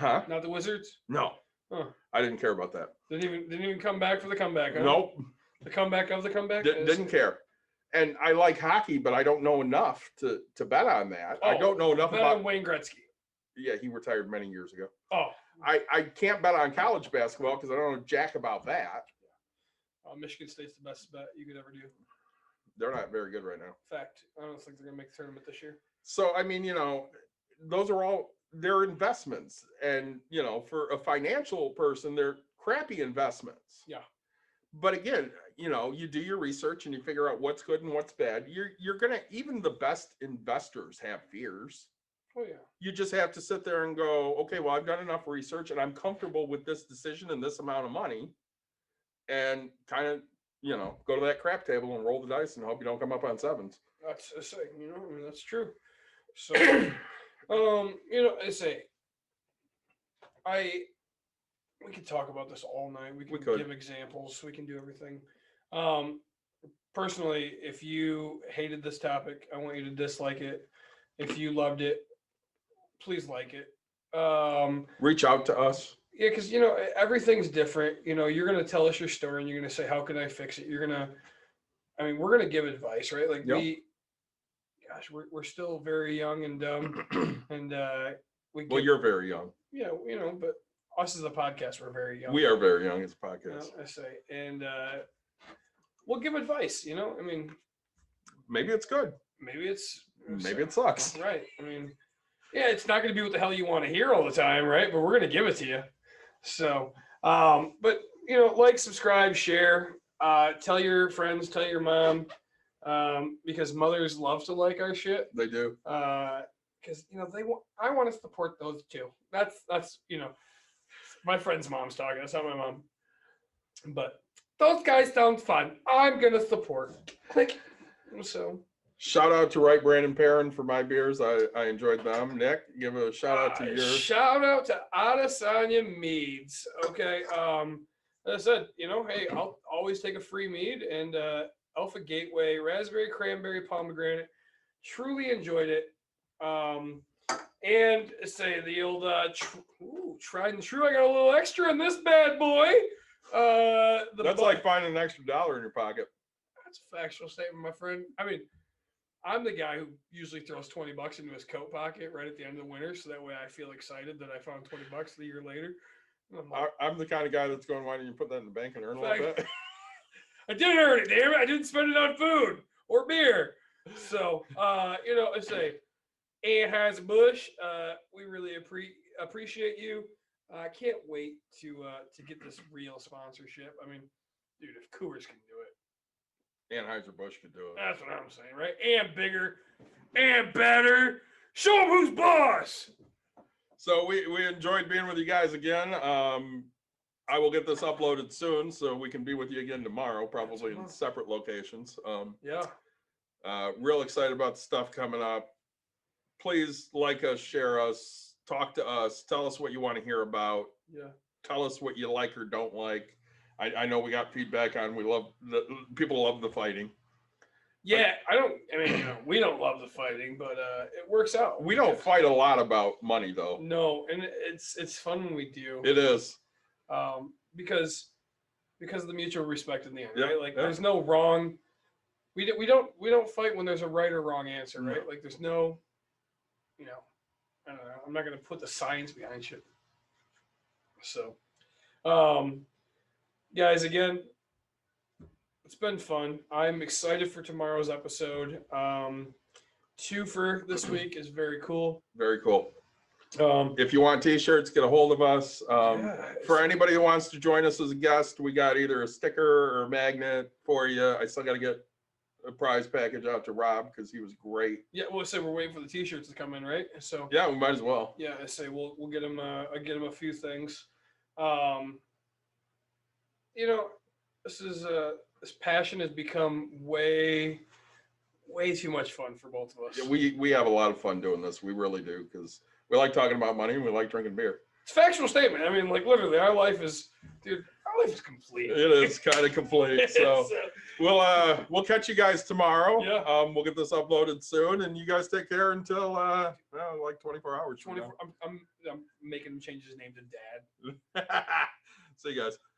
Not the Wizards? No. Huh. I didn't care about that. Didn't even come back for the comeback, huh? Nope. The comeback of the comeback? Didn't care. And I like hockey, but I don't know enough to bet on that. I don't know enough about Wayne Gretzky. Yeah, he retired many years ago. Oh. I can't bet on college basketball because I don't know jack about that. Michigan State's the best bet you could ever do. They're not very good right now. Fact. I don't think they're going to make the tournament this year. So, I mean, those are all, they're investments. And, for a financial person, they're crappy investments. Yeah. But again, you do your research and you figure out what's good and what's bad. You're going to, even the best investors have fears. Oh, yeah. You just have to sit there and go, okay, well, I've done enough research and I'm comfortable with this decision and this amount of money. And kind of, go to that crap table and roll the dice and hope you don't come up on 7s. That's a saying, that's true. So, I say, we could talk about this all night. We could give examples. We can do everything. Personally, if you hated this topic, I want you to dislike it. If you loved it, please like it. Reach out to us. Yeah, because everything's different. You're gonna tell us your story, and you're gonna say, "How can I fix it?" We're gonna give advice, right? Like we're still very young and dumb, and you're very young. Yeah, but us as a podcast, we're very young. We are very young as a podcast. I say, and we'll give advice. Maybe it's good. Maybe it sucks. Right. Yeah, it's not going to be what the hell you want to hear all the time, right? But we're going to give it to you. So, but like, subscribe, share, tell your friends, tell your mom, because mothers love to like our shit. They do. Because I want to support those too. That's my friend's mom's talking. That's not my mom. But those guys sound fun. I'm gonna support. Click. So. Shout out to Right Brandon Perrin for my beers. I enjoyed them. Nick, give a shout out to yours. Shout out to Adesanya Meads. Okay. As I said, hey, I'll always take a free mead, and Alpha Gateway, raspberry, cranberry, pomegranate. Truly enjoyed it. And say the old tried and true. I got a little extra in this bad boy. That's like finding an extra $1 in your pocket. That's a factual statement, my friend. I'm the guy who usually throws $20 into his coat pocket right at the end of the winter, so that way I feel excited that I found $20 a year later. I'm the kind of guy that's going, why didn't you put that in the bank and earn a little bit? I didn't earn it, damn it. I didn't spend it on food or beer. So, I say, Anheuser-Busch, we really appreciate you. I can't wait to get this real sponsorship. Dude, if Coors can do it, Anheuser-Busch could do it. That's what I'm saying, right? And bigger and better. Show them who's boss. So we enjoyed being with you guys again. I will get this uploaded soon so we can be with you again tomorrow, probably in separate locations. Yeah. Real excited about the stuff coming up. Please like us, share us, talk to us, tell us what you want to hear about. Yeah. Tell us what you like or don't like. I know we got feedback on people love the fighting. Yeah, I mean, we don't love the fighting, but it works out. We don't fight a lot about money though. No, and it's fun when we do. It is. Because of the mutual respect in the end, Yeah, right? Like yeah. there's no wrong. We don't fight when there's a right or wrong answer, right? No. Like there's no, I don't know. I'm not gonna put the science behind shit. So, guys, again, it's been fun. I'm excited for tomorrow's episode. 2 for this week is very cool. Very cool. Um, If you want t-shirts, get a hold of us. Yeah. For anybody who wants to join us as a guest, we got either a sticker or a magnet for you. I still got to get a prize package out to Rob because he was great. yeah, well, so we're waiting for the t-shirts to come in, right? So Yeah, we might as well. yeah, I say we'll get him a few things. This passion has become way too much fun for both of us. Yeah, we have a lot of fun doing this. We really do because we like talking about money and we like drinking beer. It's a factual statement. I mean, like literally, our life is complete. It is kind of complete. So we'll catch you guys tomorrow. Yeah. We'll get this uploaded soon, and you guys take care until like 24 hours. 24. I'm making him change his name to Dad. See you guys.